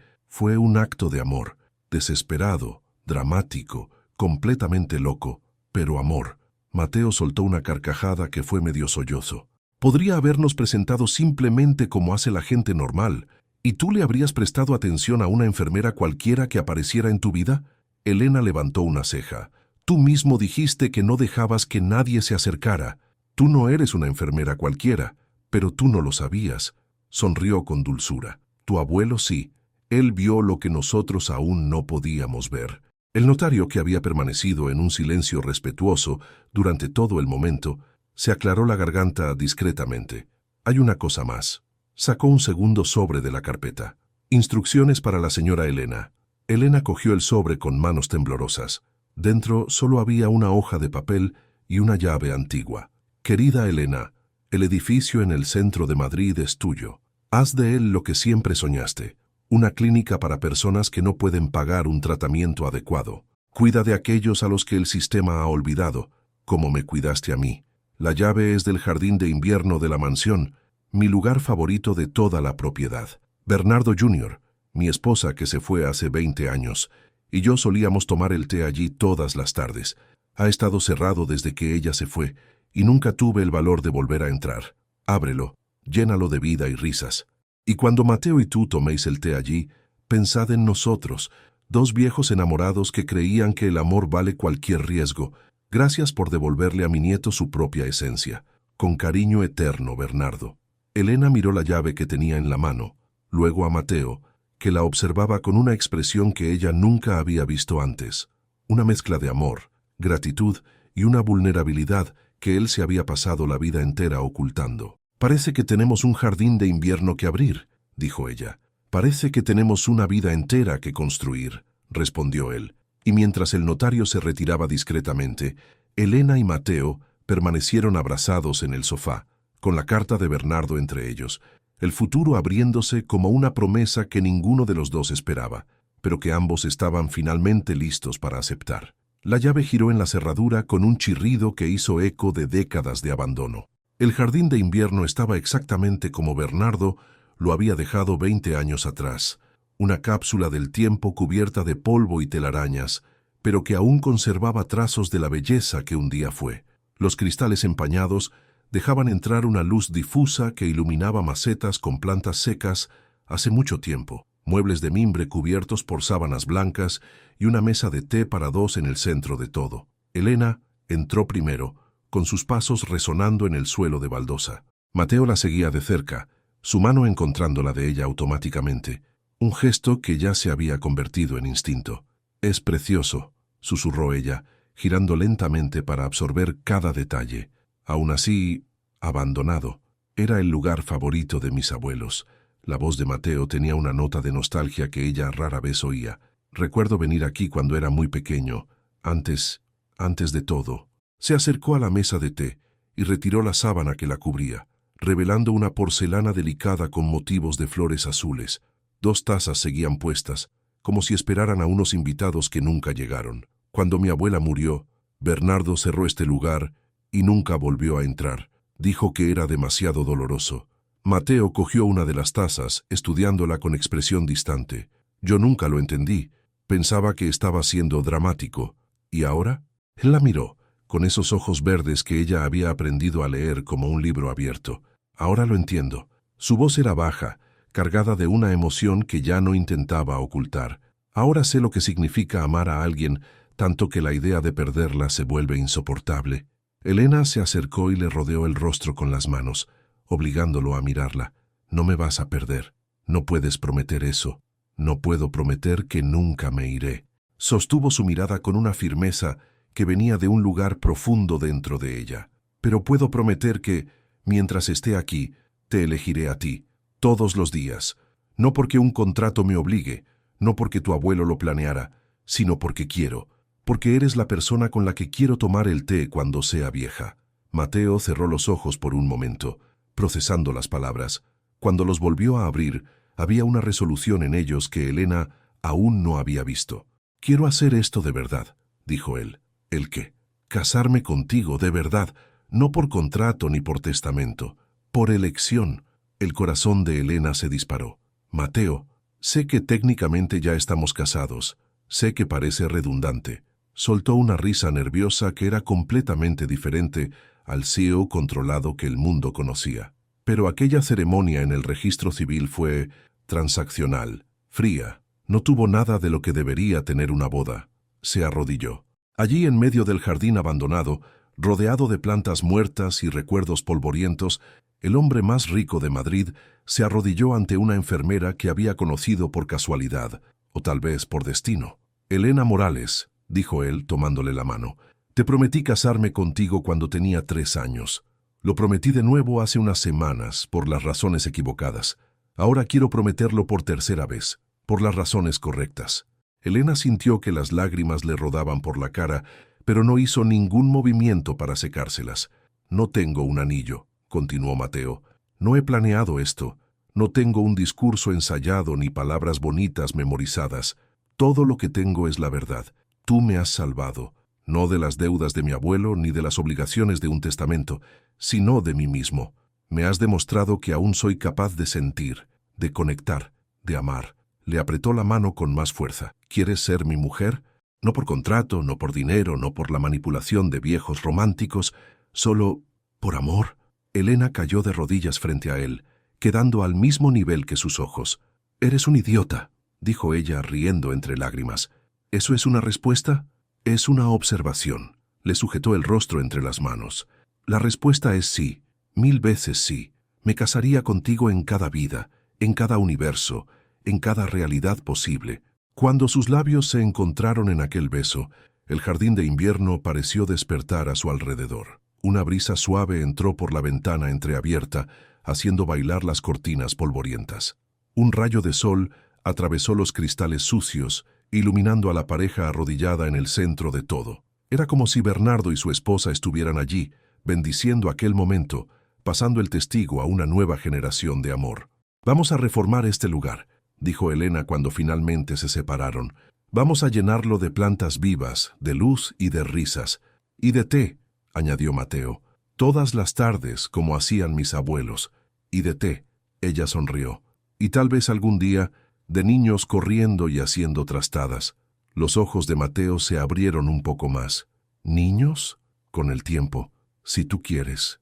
un acto de amor, desesperado, dramático, completamente loco, pero amor». Mateo soltó una carcajada que fue medio sollozo. «Podría habernos presentado simplemente como hace la gente normal, y tú le habrías prestado atención a una enfermera cualquiera que apareciera en tu vida». Elena levantó una ceja. «Tú mismo dijiste que no dejabas que nadie se acercara. Tú no eres una enfermera cualquiera, pero tú no lo sabías». Sonrió con dulzura. «Tu abuelo sí. Él vio lo que nosotros aún no podíamos ver». El notario, que había permanecido en un silencio respetuoso durante todo el momento, se aclaró la garganta discretamente. «Hay una cosa más». Sacó un segundo sobre de la carpeta. «Instrucciones para la señora Elena». Elena cogió el sobre con manos temblorosas. Dentro solo había una hoja de papel y una llave antigua. «Querida Elena, el edificio en el centro de Madrid es tuyo. Haz de él lo que siempre soñaste. Una clínica para personas que no pueden pagar un tratamiento adecuado. Cuida de aquellos a los que el sistema ha olvidado, como me cuidaste a mí. La llave es del jardín de invierno de la mansión, mi lugar favorito de toda la propiedad. Bernardo Jr., mi esposa que se fue hace 20 años, y yo solíamos tomar el té allí todas las tardes. Ha estado cerrado desde que ella se fue, y nunca tuve el valor de volver a entrar. Ábrelo, llénalo de vida y risas. Y cuando Mateo y tú toméis el té allí, pensad en nosotros, dos viejos enamorados que creían que el amor vale cualquier riesgo. Gracias por devolverle a mi nieto su propia esencia. Con cariño eterno, Bernardo». Elena miró la llave que tenía en la mano, luego a Mateo, que la observaba con una expresión que ella nunca había visto antes. Una mezcla de amor, gratitud y una vulnerabilidad que él se había pasado la vida entera ocultando. «Parece que tenemos un jardín de invierno que abrir», dijo ella. «Parece que tenemos una vida entera que construir», respondió él. Y mientras el notario se retiraba discretamente, Elena y Mateo permanecieron abrazados en el sofá, con la carta de Bernardo entre ellos, el futuro abriéndose como una promesa que ninguno de los dos esperaba, pero que ambos estaban finalmente listos para aceptar. La llave giró en la cerradura con un chirrido que hizo eco de décadas de abandono. El jardín de invierno estaba exactamente como Bernardo lo había dejado 20 años atrás, una cápsula del tiempo cubierta de polvo y telarañas, pero que aún conservaba trazos de la belleza que un día fue. Los cristales empañados dejaban entrar una luz difusa que iluminaba macetas con plantas secas hace mucho tiempo, muebles de mimbre cubiertos por sábanas blancas y una mesa de té para dos en el centro de todo. Elena entró primero, con sus pasos resonando en el suelo de baldosa. Mateo la seguía de cerca, su mano encontrando la de ella automáticamente, un gesto que ya se había convertido en instinto. «Es precioso», susurró ella, girando lentamente para absorber cada detalle. Aún así, abandonado. Era el lugar favorito de mis abuelos. La voz de Mateo tenía una nota de nostalgia que ella rara vez oía. «Recuerdo venir aquí cuando era muy pequeño, antes de todo». Se acercó a la mesa de té y retiró la sábana que la cubría. revelando una porcelana delicada con motivos de flores azules. 2 tazas seguían puestas, como si esperaran a unos invitados que nunca llegaron. Cuando mi abuela murió, Bernardo cerró este lugar y nunca volvió a entrar. Dijo que era demasiado doloroso. Mateo cogió una de las tazas, estudiándola con expresión distante. Yo nunca lo entendí. Pensaba que estaba siendo dramático. ¿Y ahora? Él la miró, con esos ojos verdes que ella había aprendido a leer como un libro abierto. Ahora lo entiendo. Su voz era baja, cargada de una emoción que ya no intentaba ocultar. Ahora sé lo que significa amar a alguien, tanto que la idea de perderla se vuelve insoportable. Elena se acercó y le rodeó el rostro con las manos, obligándolo a mirarla. No me vas a perder. No puedes prometer eso. No puedo prometer que nunca me iré. Sostuvo su mirada con una firmeza que venía de un lugar profundo dentro de ella. Pero puedo prometer que, mientras esté aquí, te elegiré a ti, todos los días. No porque un contrato me obligue, no porque tu abuelo lo planeara, sino porque quiero. Porque eres la persona con la que quiero tomar el té cuando sea vieja. Mateo cerró los ojos por un momento, procesando las palabras. Cuando los volvió a abrir, había una resolución en ellos que Elena aún no había visto. Quiero hacer esto de verdad, dijo él. ¿El qué? Casarme contigo de verdad, no por contrato ni por testamento, por elección. El corazón de Elena se disparó. Mateo, sé que técnicamente ya estamos casados, sé que parece redundante. Soltó una risa nerviosa que era completamente diferente al CEO controlado que el mundo conocía. Pero aquella ceremonia en el registro civil fue transaccional, fría. No tuvo nada de lo que debería tener una boda. Se arrodilló. Allí en medio del jardín abandonado, rodeado de plantas muertas y recuerdos polvorientos, el hombre más rico de Madrid se arrodilló ante una enfermera que había conocido por casualidad, o tal vez por destino. Elena Morales, dijo él tomándole la mano, te prometí casarme contigo cuando tenía 3 años. Lo prometí de nuevo hace unas semanas, por las razones equivocadas. Ahora quiero prometerlo por 3ª vez, por las razones correctas. Elena sintió que las lágrimas le rodaban por la cara, pero no hizo ningún movimiento para secárselas. No tengo un anillo, continuó Mateo. No he planeado esto. No tengo un discurso ensayado ni palabras bonitas memorizadas. Todo lo que tengo es la verdad. Tú me has salvado, no de las deudas de mi abuelo ni de las obligaciones de un testamento, sino de mí mismo. Me has demostrado que aún soy capaz de sentir, de conectar, de amar. Le apretó la mano con más fuerza. ¿Quieres ser mi mujer? No por contrato, no por dinero, no por la manipulación de viejos románticos, solo por amor. Elena cayó de rodillas frente a él, quedando al mismo nivel que sus ojos. Eres un idiota, dijo ella riendo entre lágrimas. ¿Eso es una respuesta? Es una observación. Le sujetó el rostro entre las manos. La respuesta es sí, 1000 veces sí. Me casaría contigo en cada vida, en cada universo, en cada realidad posible. Cuando sus labios se encontraron en aquel beso, el jardín de invierno pareció despertar a su alrededor. Una brisa suave entró por la ventana entreabierta, haciendo bailar las cortinas polvorientas. Un rayo de sol atravesó los cristales sucios, iluminando a la pareja arrodillada en el centro de todo. Era como si Bernardo y su esposa estuvieran allí, bendiciendo aquel momento, pasando el testigo a una nueva generación de amor. Vamos a reformar este lugar, dijo Elena cuando finalmente se separaron. Vamos a llenarlo de plantas vivas, de luz y de risas. Y de té, añadió Mateo. Todas las tardes, como hacían mis abuelos. Y de té, ella sonrió. Y tal vez algún día, de niños corriendo y haciendo trastadas. Los ojos de Mateo se abrieron un poco más. ¿Niños? Con el tiempo, si tú quieres.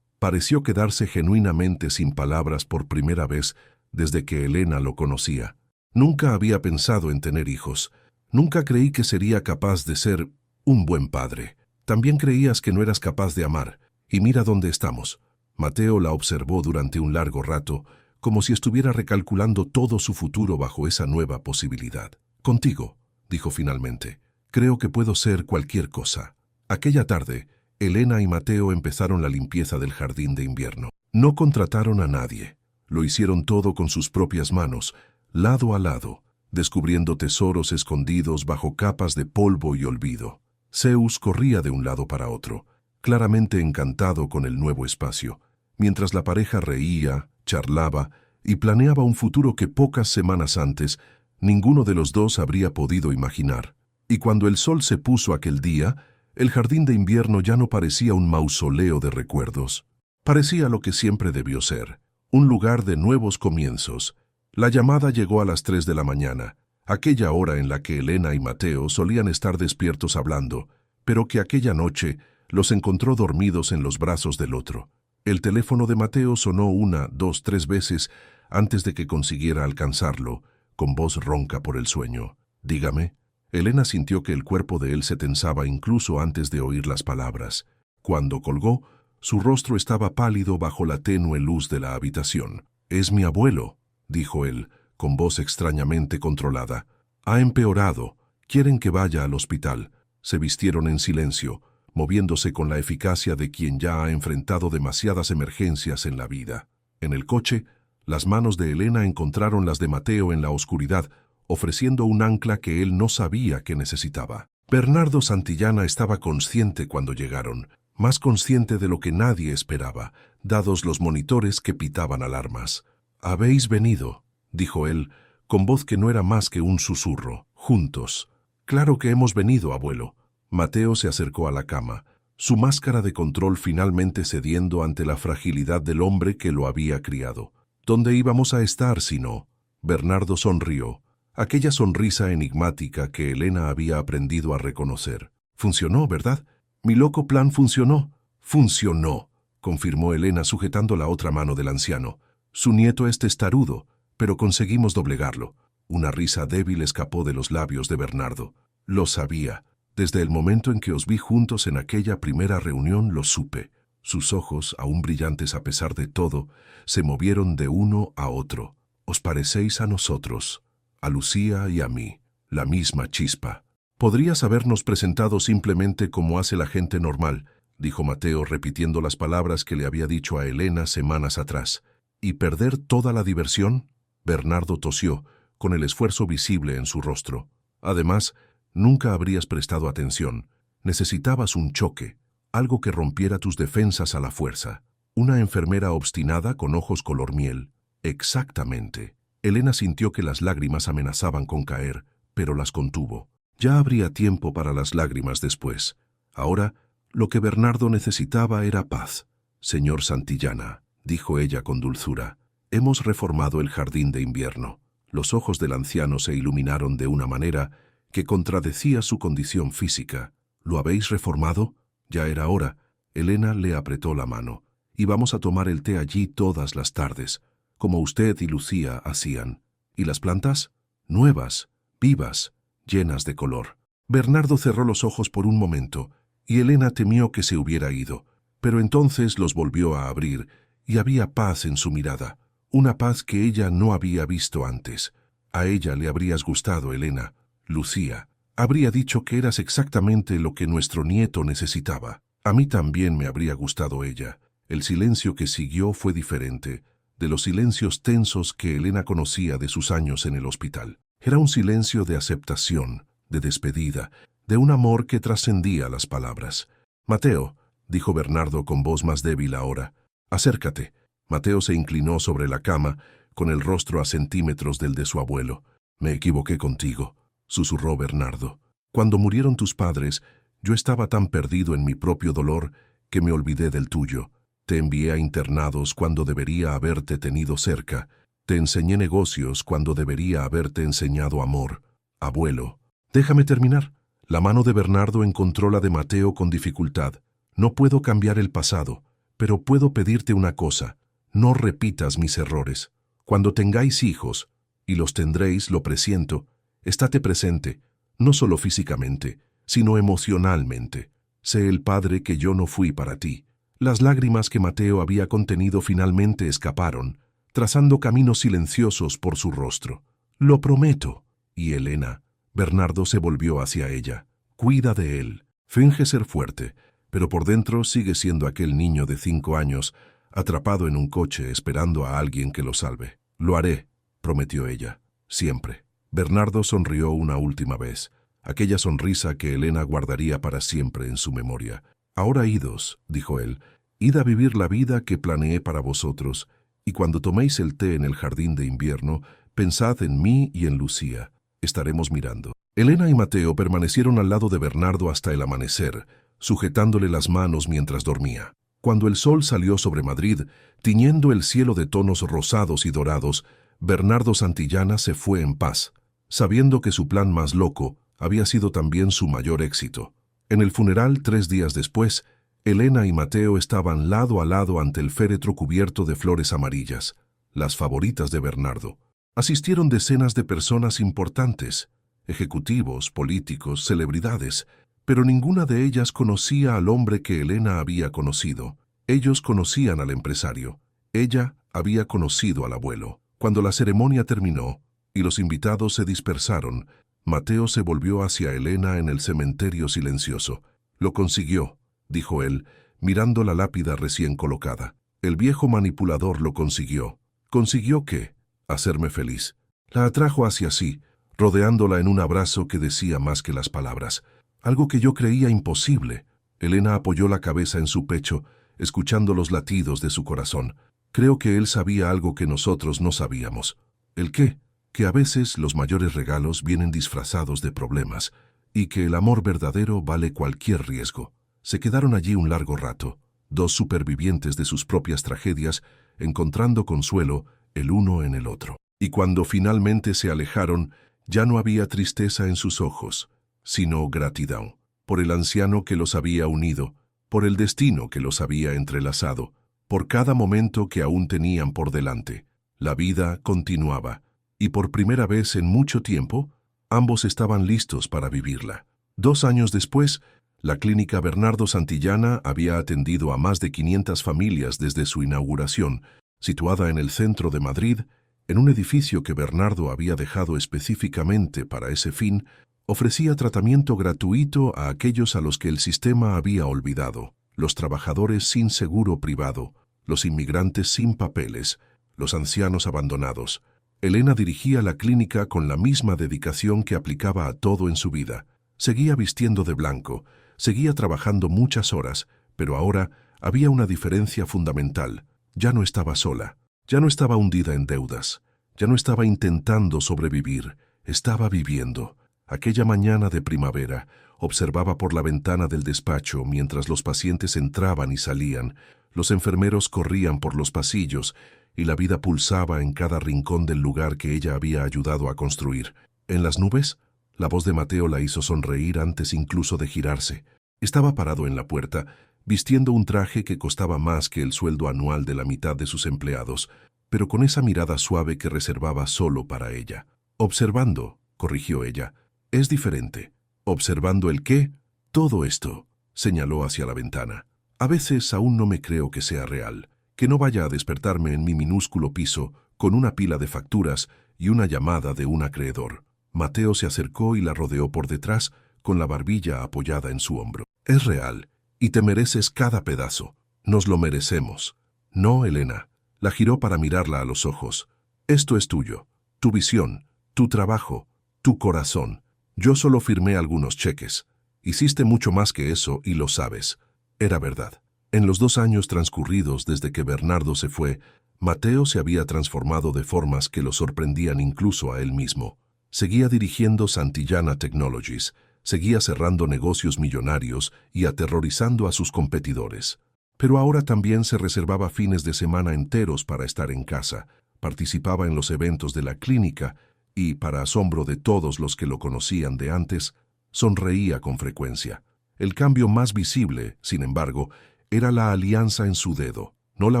Pareció quedarse genuinamente sin palabras por primera vez desde que Elena lo conocía. Nunca había pensado en tener hijos. Nunca creí que sería capaz de ser un buen padre. También creías que no eras capaz de amar. Y mira dónde estamos. Mateo la observó durante un largo rato, como si estuviera recalculando todo su futuro bajo esa nueva posibilidad. Contigo, dijo finalmente. Creo que puedo ser cualquier cosa. Aquella tarde, Elena y Mateo empezaron la limpieza del jardín de invierno. No contrataron a nadie. Lo hicieron todo con sus propias manos, lado a lado, descubriendo tesoros escondidos bajo capas de polvo y olvido. Zeus corría de un lado para otro, claramente encantado con el nuevo espacio. mientras la pareja reía, charlaba y planeaba un futuro que pocas semanas antes ninguno de los dos habría podido imaginar. Y cuando el sol se puso aquel día, el jardín de invierno ya no parecía un mausoleo de recuerdos. Parecía lo que siempre debió ser, un lugar de nuevos comienzos. La llamada llegó a las 3 de la mañana, aquella hora en la que Elena y Mateo solían estar despiertos hablando, pero que aquella noche los encontró dormidos en los brazos del otro. El teléfono de Mateo sonó 1, 2, 3 veces antes de que consiguiera alcanzarlo, con voz ronca por el sueño. «Dígame». Elena sintió que el cuerpo de él se tensaba incluso antes de oír las palabras. Cuando colgó, su rostro estaba pálido bajo la tenue luz de la habitación. «Es mi abuelo», dijo él, con voz extrañamente controlada. «Ha empeorado. Quieren que vaya al hospital». Se vistieron en silencio, moviéndose con la eficacia de quien ya ha enfrentado demasiadas emergencias en la vida. En el coche, las manos de Elena encontraron las de Mateo en la oscuridad, ofreciendo un ancla que él no sabía que necesitaba. Bernardo Santillana estaba consciente cuando llegaron, más consciente de lo que nadie esperaba, dados los monitores que pitaban alarmas. «Habéis venido», dijo él, con voz que no era más que un susurro, «juntos». «Claro que hemos venido, abuelo». Mateo se acercó a la cama, su máscara de control finalmente cediendo ante la fragilidad del hombre que lo había criado. «¿Dónde íbamos a estar si no?» Bernardo sonrió, aquella sonrisa enigmática que Elena había aprendido a reconocer. «Funcionó, ¿verdad? Mi loco plan funcionó». «Funcionó», confirmó Elena sujetando la otra mano del anciano. «Su nieto es testarudo, pero conseguimos doblegarlo». Una risa débil escapó de los labios de Bernardo. «Lo sabía. Desde el momento en que os vi juntos en aquella primera reunión lo supe». Sus ojos, aún brillantes a pesar de todo, se movieron de uno a otro. «Os parecéis a nosotros, a Lucía y a mí, la misma chispa». «Podrías habernos presentado simplemente como hace la gente normal», dijo Mateo repitiendo las palabras que le había dicho a Elena semanas atrás. «¿Y perder toda la diversión?» Bernardo tosió, con el esfuerzo visible en su rostro. «Además, nunca habrías prestado atención. Necesitabas un choque, algo que rompiera tus defensas a la fuerza. Una enfermera obstinada con ojos color miel». «Exactamente». Elena sintió que las lágrimas amenazaban con caer, pero las contuvo. Ya habría tiempo para las lágrimas después. Ahora, lo que Bernardo necesitaba era paz. «Señor Santillana», dijo ella con dulzura, «hemos reformado el jardín de invierno». Los ojos del anciano se iluminaron de una manera que contradecía su condición física. «¿Lo habéis reformado?» Ya era hora. Elena le apretó la mano. «Y vamos a tomar el té allí todas las tardes, como usted y Lucía hacían». «¿Y las plantas?» «Nuevas, vivas, llenas de color». Bernardo cerró los ojos por un momento, y Elena temió que se hubiera ido, pero entonces los volvió a abrir, y había paz en su mirada, una paz que ella no había visto antes. «A ella le habrías gustado, Elena. Lucía. Habría dicho que eras exactamente lo que nuestro nieto necesitaba. A mí también me habría gustado ella». El silencio que siguió fue diferente de los silencios tensos que Elena conocía de sus años en el hospital. Era un silencio de aceptación, de despedida, de un amor que trascendía las palabras. «Mateo», dijo Bernardo con voz más débil ahora, «acércate». Mateo se inclinó sobre la cama, con el rostro a centímetros del de su abuelo. «Me equivoqué contigo», susurró Bernardo. «Cuando murieron tus padres, yo estaba tan perdido en mi propio dolor que me olvidé del tuyo. Te envié a internados cuando debería haberte tenido cerca. Te enseñé negocios cuando debería haberte enseñado amor. Abuelo». «Déjame terminar». La mano de Bernardo encontró la de Mateo con dificultad. «No puedo cambiar el pasado, pero puedo pedirte una cosa. No repitas mis errores. Cuando tengáis hijos, y los tendréis, lo presiento, estate presente, no solo físicamente, sino emocionalmente. Sé el padre que yo no fui para ti». Las lágrimas que Mateo había contenido finalmente escaparon, trazando caminos silenciosos por su rostro. «Lo prometo». «Y Elena», Bernardo se volvió hacia ella, «cuida de él. Finge ser fuerte, pero por dentro sigue siendo aquel niño de 5 años, atrapado en un coche esperando a alguien que lo salve». «Lo haré», prometió ella, «siempre». Bernardo sonrió una última vez, aquella sonrisa que Elena guardaría para siempre en su memoria. «Ahora idos», dijo él, Id a vivir la vida que planeé para vosotros, y cuando toméis el té en el jardín de invierno, pensad en mí y en Lucía. Estaremos mirando. Elena y Mateo permanecieron al lado de Bernardo hasta el amanecer, sujetándole las manos mientras dormía. Cuando el sol salió sobre Madrid, tiñendo el cielo de tonos rosados y dorados, Bernardo Santillana se fue en paz, sabiendo que su plan más loco había sido también su mayor éxito. En el funeral, 3 días después, Elena y Mateo estaban lado a lado ante el féretro cubierto de flores amarillas, las favoritas de Bernardo. Asistieron decenas de personas importantes, ejecutivos, políticos, celebridades, pero ninguna de ellas conocía al hombre que Elena había conocido. Ellos conocían al empresario. Ella había conocido al abuelo. Cuando la ceremonia terminó y los invitados se dispersaron, Mateo se volvió hacia Elena en el cementerio silencioso. «Lo consiguió», dijo él, mirando la lápida recién colocada. «El viejo manipulador lo consiguió». «¿Consiguió qué?» «Hacerme feliz». La atrajo hacia sí, rodeándola en un abrazo que decía más que las palabras. Algo que yo creía imposible. Elena apoyó la cabeza en su pecho, escuchando los latidos de su corazón. Creo que él sabía algo que nosotros no sabíamos. ¿El qué? Que a veces los mayores regalos vienen disfrazados de problemas, y que el amor verdadero vale cualquier riesgo. Se quedaron allí un largo rato, 2 supervivientes de sus propias tragedias, encontrando consuelo el uno en el otro. Y cuando finalmente se alejaron, ya no había tristeza en sus ojos, sino gratitud, por el anciano que los había unido, por el destino que los había entrelazado, por cada momento que aún tenían por delante. La vida continuaba, y por primera vez en mucho tiempo, ambos estaban listos para vivirla. 2 años después, la clínica Bernardo Santillana había atendido a más de 500 familias desde su inauguración, situada en el centro de Madrid, en un edificio que Bernardo había dejado específicamente para ese fin. Ofrecía tratamiento gratuito a aquellos a los que el sistema había olvidado, los trabajadores sin seguro privado, los inmigrantes sin papeles, los ancianos abandonados. Elena dirigía la clínica con la misma dedicación que aplicaba a todo en su vida. Seguía vistiendo de blanco, seguía trabajando muchas horas, pero ahora había una diferencia fundamental. Ya no estaba sola, ya no estaba hundida en deudas, ya no estaba intentando sobrevivir, estaba viviendo. Aquella mañana de primavera, observaba por la ventana del despacho mientras los pacientes entraban y salían, los enfermeros corrían por los pasillos y la vida pulsaba en cada rincón del lugar que ella había ayudado a construir. En las nubes, la voz de Mateo la hizo sonreír antes incluso de girarse. Estaba parado en la puerta, vistiendo un traje que costaba más que el sueldo anual de la mitad de sus empleados, pero con esa mirada suave que reservaba solo para ella. «Observando», corrigió ella. «Es diferente». «¿Observando el qué?» «Todo esto», señaló hacia la ventana. «A veces aún no me creo que sea real, que no vaya a despertarme en mi minúsculo piso con una pila de facturas y una llamada de un acreedor». Mateo se acercó y la rodeó por detrás, con la barbilla apoyada en su hombro. «Es real, y te mereces cada pedazo. Nos lo merecemos». «No, Elena». La giró para mirarla a los ojos. «Esto es tuyo, tu visión, tu trabajo, tu corazón. Yo solo firmé algunos cheques. Hiciste mucho más que eso y lo sabes». Era verdad. En los 2 años transcurridos desde que Bernardo se fue, Mateo se había transformado de formas que lo sorprendían incluso a él mismo. Seguía dirigiendo Santillana Technologies, seguía cerrando negocios millonarios y aterrorizando a sus competidores. Pero ahora también se reservaba fines de semana enteros para estar en casa, participaba en los eventos de la clínica y, para asombro de todos los que lo conocían de antes, sonreía con frecuencia. El cambio más visible, sin embargo, era la alianza en su dedo, no la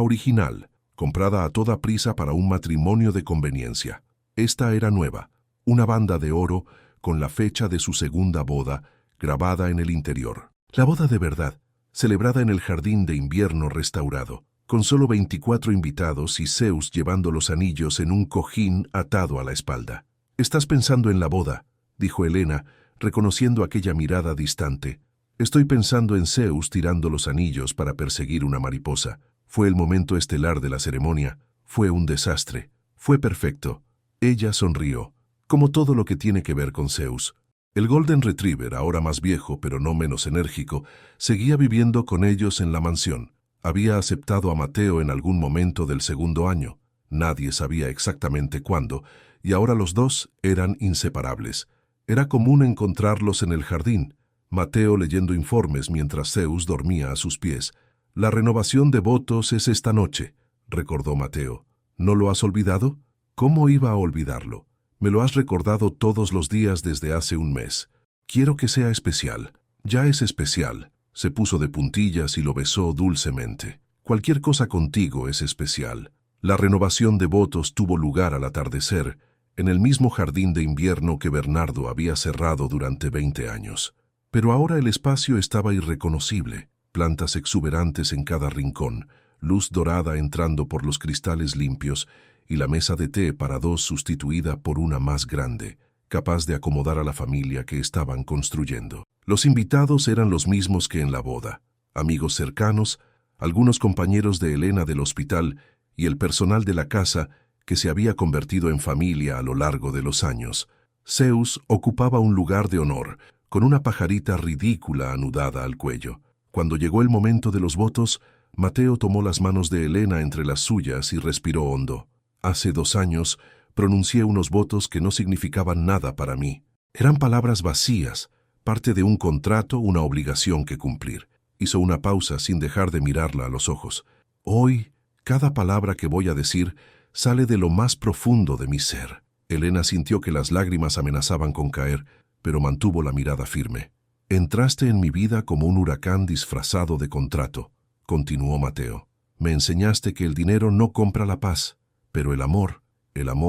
original, comprada a toda prisa para un matrimonio de conveniencia. Esta era nueva, una banda de oro con la fecha de su segunda boda grabada en el interior. La boda de verdad, celebrada en el jardín de invierno restaurado, con solo 24 invitados y Zeus llevando los anillos en un cojín atado a la espalda. «Estás pensando en la boda», dijo Elena, reconociendo aquella mirada distante. «Estoy pensando en Zeus tirando los anillos para perseguir una mariposa. Fue el momento estelar de la ceremonia. Fue un desastre. Fue perfecto». Ella sonrió, como todo lo que tiene que ver con Zeus. El Golden Retriever, ahora más viejo pero no menos enérgico, seguía viviendo con ellos en la mansión. Había aceptado a Mateo en algún momento del segundo año. Nadie sabía exactamente cuándo, y ahora los dos eran inseparables. Era común encontrarlos en el jardín, Mateo leyendo informes mientras Zeus dormía a sus pies. «La renovación de votos es esta noche», recordó Mateo. «¿No lo has olvidado?» «¿Cómo iba a olvidarlo? Me lo has recordado todos los días desde hace un mes. Quiero que sea especial». «Ya es especial». Se puso de puntillas y lo besó dulcemente. «Cualquier cosa contigo es especial». La renovación de votos tuvo lugar al atardecer, en el mismo jardín de invierno que Bernardo había cerrado durante 20 años. Pero ahora el espacio estaba irreconocible, plantas exuberantes en cada rincón, luz dorada entrando por los cristales limpios y la mesa de té para dos sustituida por una más grande, capaz de acomodar a la familia que estaban construyendo. Los invitados eran los mismos que en la boda, amigos cercanos, algunos compañeros de Helena del hospital y el personal de la casa que se había convertido en familia a lo largo de los años. Zeus ocupaba un lugar de honor, con una pajarita ridícula anudada al cuello. Cuando llegó el momento de los votos, Mateo tomó las manos de Helena entre las suyas y respiró hondo. «Hace 2 años pronuncié unos votos que no significaban nada para mí. Eran palabras vacías, parte de un contrato, una obligación que cumplir». Hizo una pausa sin dejar de mirarla a los ojos. «Hoy, cada palabra que voy a decir sale de lo más profundo de mi ser». Helena sintió que las lágrimas amenazaban con caer, pero mantuvo la mirada firme. «Entraste en mi vida como un huracán disfrazado de contrato», continuó Mateo. «Me enseñaste que el dinero no compra la paz, pero el amor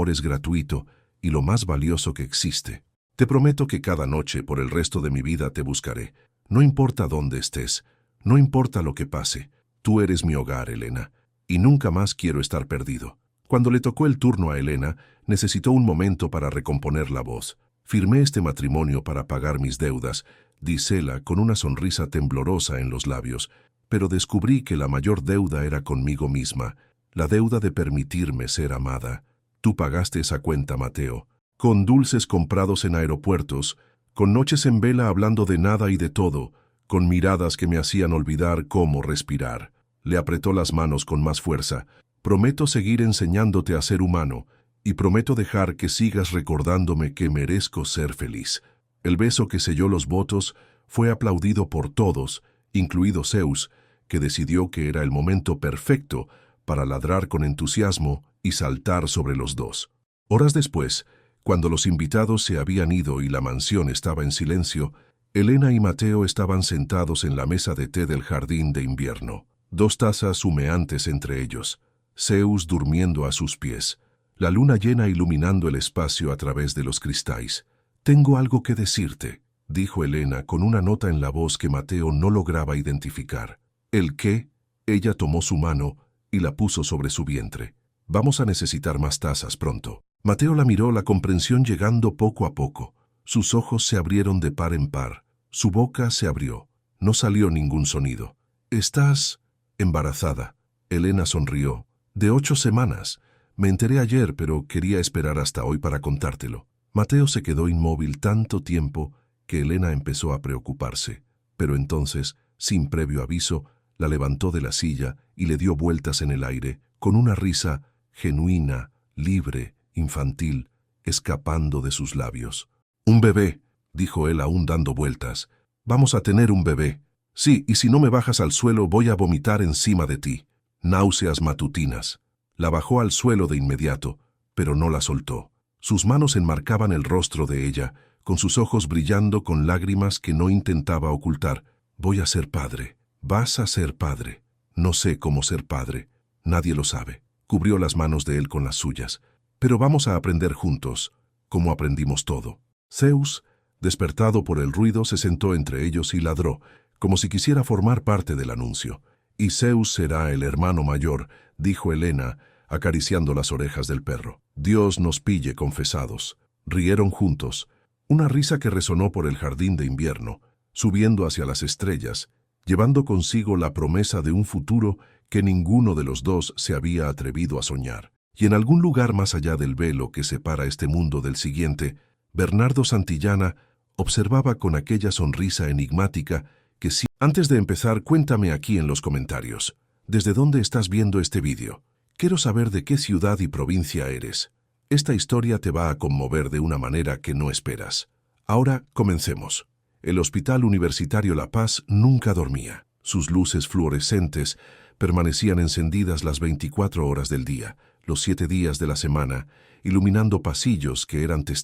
es gratuito y lo más valioso que existe. Te prometo que cada noche por el resto de mi vida te buscaré. No importa dónde estés, no importa lo que pase. Tú eres mi hogar, Helena, y nunca más quiero estar perdido». Cuando le tocó el turno a Helena, necesitó un momento para recomponer la voz. «Firmé este matrimonio para pagar mis deudas», dísela con una sonrisa temblorosa en los labios, «pero descubrí que la mayor deuda era conmigo misma, la deuda de permitirme ser amada. Tú pagaste esa cuenta, Mateo, con dulces comprados en aeropuertos, con noches en vela hablando de nada y de todo, con miradas que me hacían olvidar cómo respirar». Le apretó las manos con más fuerza. «Prometo seguir enseñándote a ser humano, y prometo dejar que sigas recordándome que merezco ser feliz». El beso que selló los votos fue aplaudido por todos, incluido Zeus, que decidió que era el momento perfecto para ladrar con entusiasmo y saltar sobre los dos. Horas después, cuando los invitados se habían ido y la mansión estaba en silencio, Helena y Mateo estaban sentados en la mesa de té del jardín de invierno, 2 tazas humeantes entre ellos, Zeus durmiendo a sus pies, la luna llena iluminando el espacio a través de los cristales. «Tengo algo que decirte», dijo Helena con una nota en la voz que Mateo no lograba identificar. «¿El qué?» Ella tomó su mano y la puso sobre su vientre. «Vamos a necesitar más tazas pronto». Mateo la miró, la comprensión llegando poco a poco. Sus ojos se abrieron de par en par. Su boca se abrió. No salió ningún sonido. «¿Estás embarazada?» Helena sonrió. «De 8 semanas. Me enteré ayer, pero quería esperar hasta hoy para contártelo». Mateo se quedó inmóvil tanto tiempo que Helena empezó a preocuparse, pero entonces, sin previo aviso, la levantó de la silla y le dio vueltas en el aire, con una risa genuina, libre, infantil, escapando de sus labios. «Un bebé», dijo él aún dando vueltas. «Vamos a tener un bebé. Sí, y si no me bajas al suelo voy a vomitar encima de ti». Náuseas matutinas. La bajó al suelo de inmediato, pero no la soltó. Sus manos enmarcaban el rostro de ella, con sus ojos brillando con lágrimas que no intentaba ocultar. «Voy a ser padre. Vas a ser padre». «No sé cómo ser padre. Nadie lo sabe». Cubrió las manos de él con las suyas. «Pero vamos a aprender juntos, como aprendimos todo». Zeus, despertado por el ruido, se sentó entre ellos y ladró, como si quisiera formar parte del anuncio. «Y Zeus será el hermano mayor», dijo Helena, acariciando las orejas del perro. «Dios nos pille confesados». Rieron juntos, una risa que resonó por el jardín de invierno, subiendo hacia las estrellas, llevando consigo la promesa de un futuro que ninguno de los dos se había atrevido a soñar. Y en algún lugar más allá del velo que separa este mundo del siguiente, Bernardo Santillana observaba con aquella sonrisa enigmática que sí. Antes de empezar, cuéntame aquí en los comentarios. ¿Desde dónde estás viendo este vídeo? Quiero saber de qué ciudad y provincia eres. Esta historia te va a conmover de una manera que no esperas. Ahora, comencemos. El Hospital Universitario La Paz nunca dormía. Sus luces fluorescentes permanecían encendidas las 24 horas del día, los 7 días de la semana, iluminando pasillos que eran testigos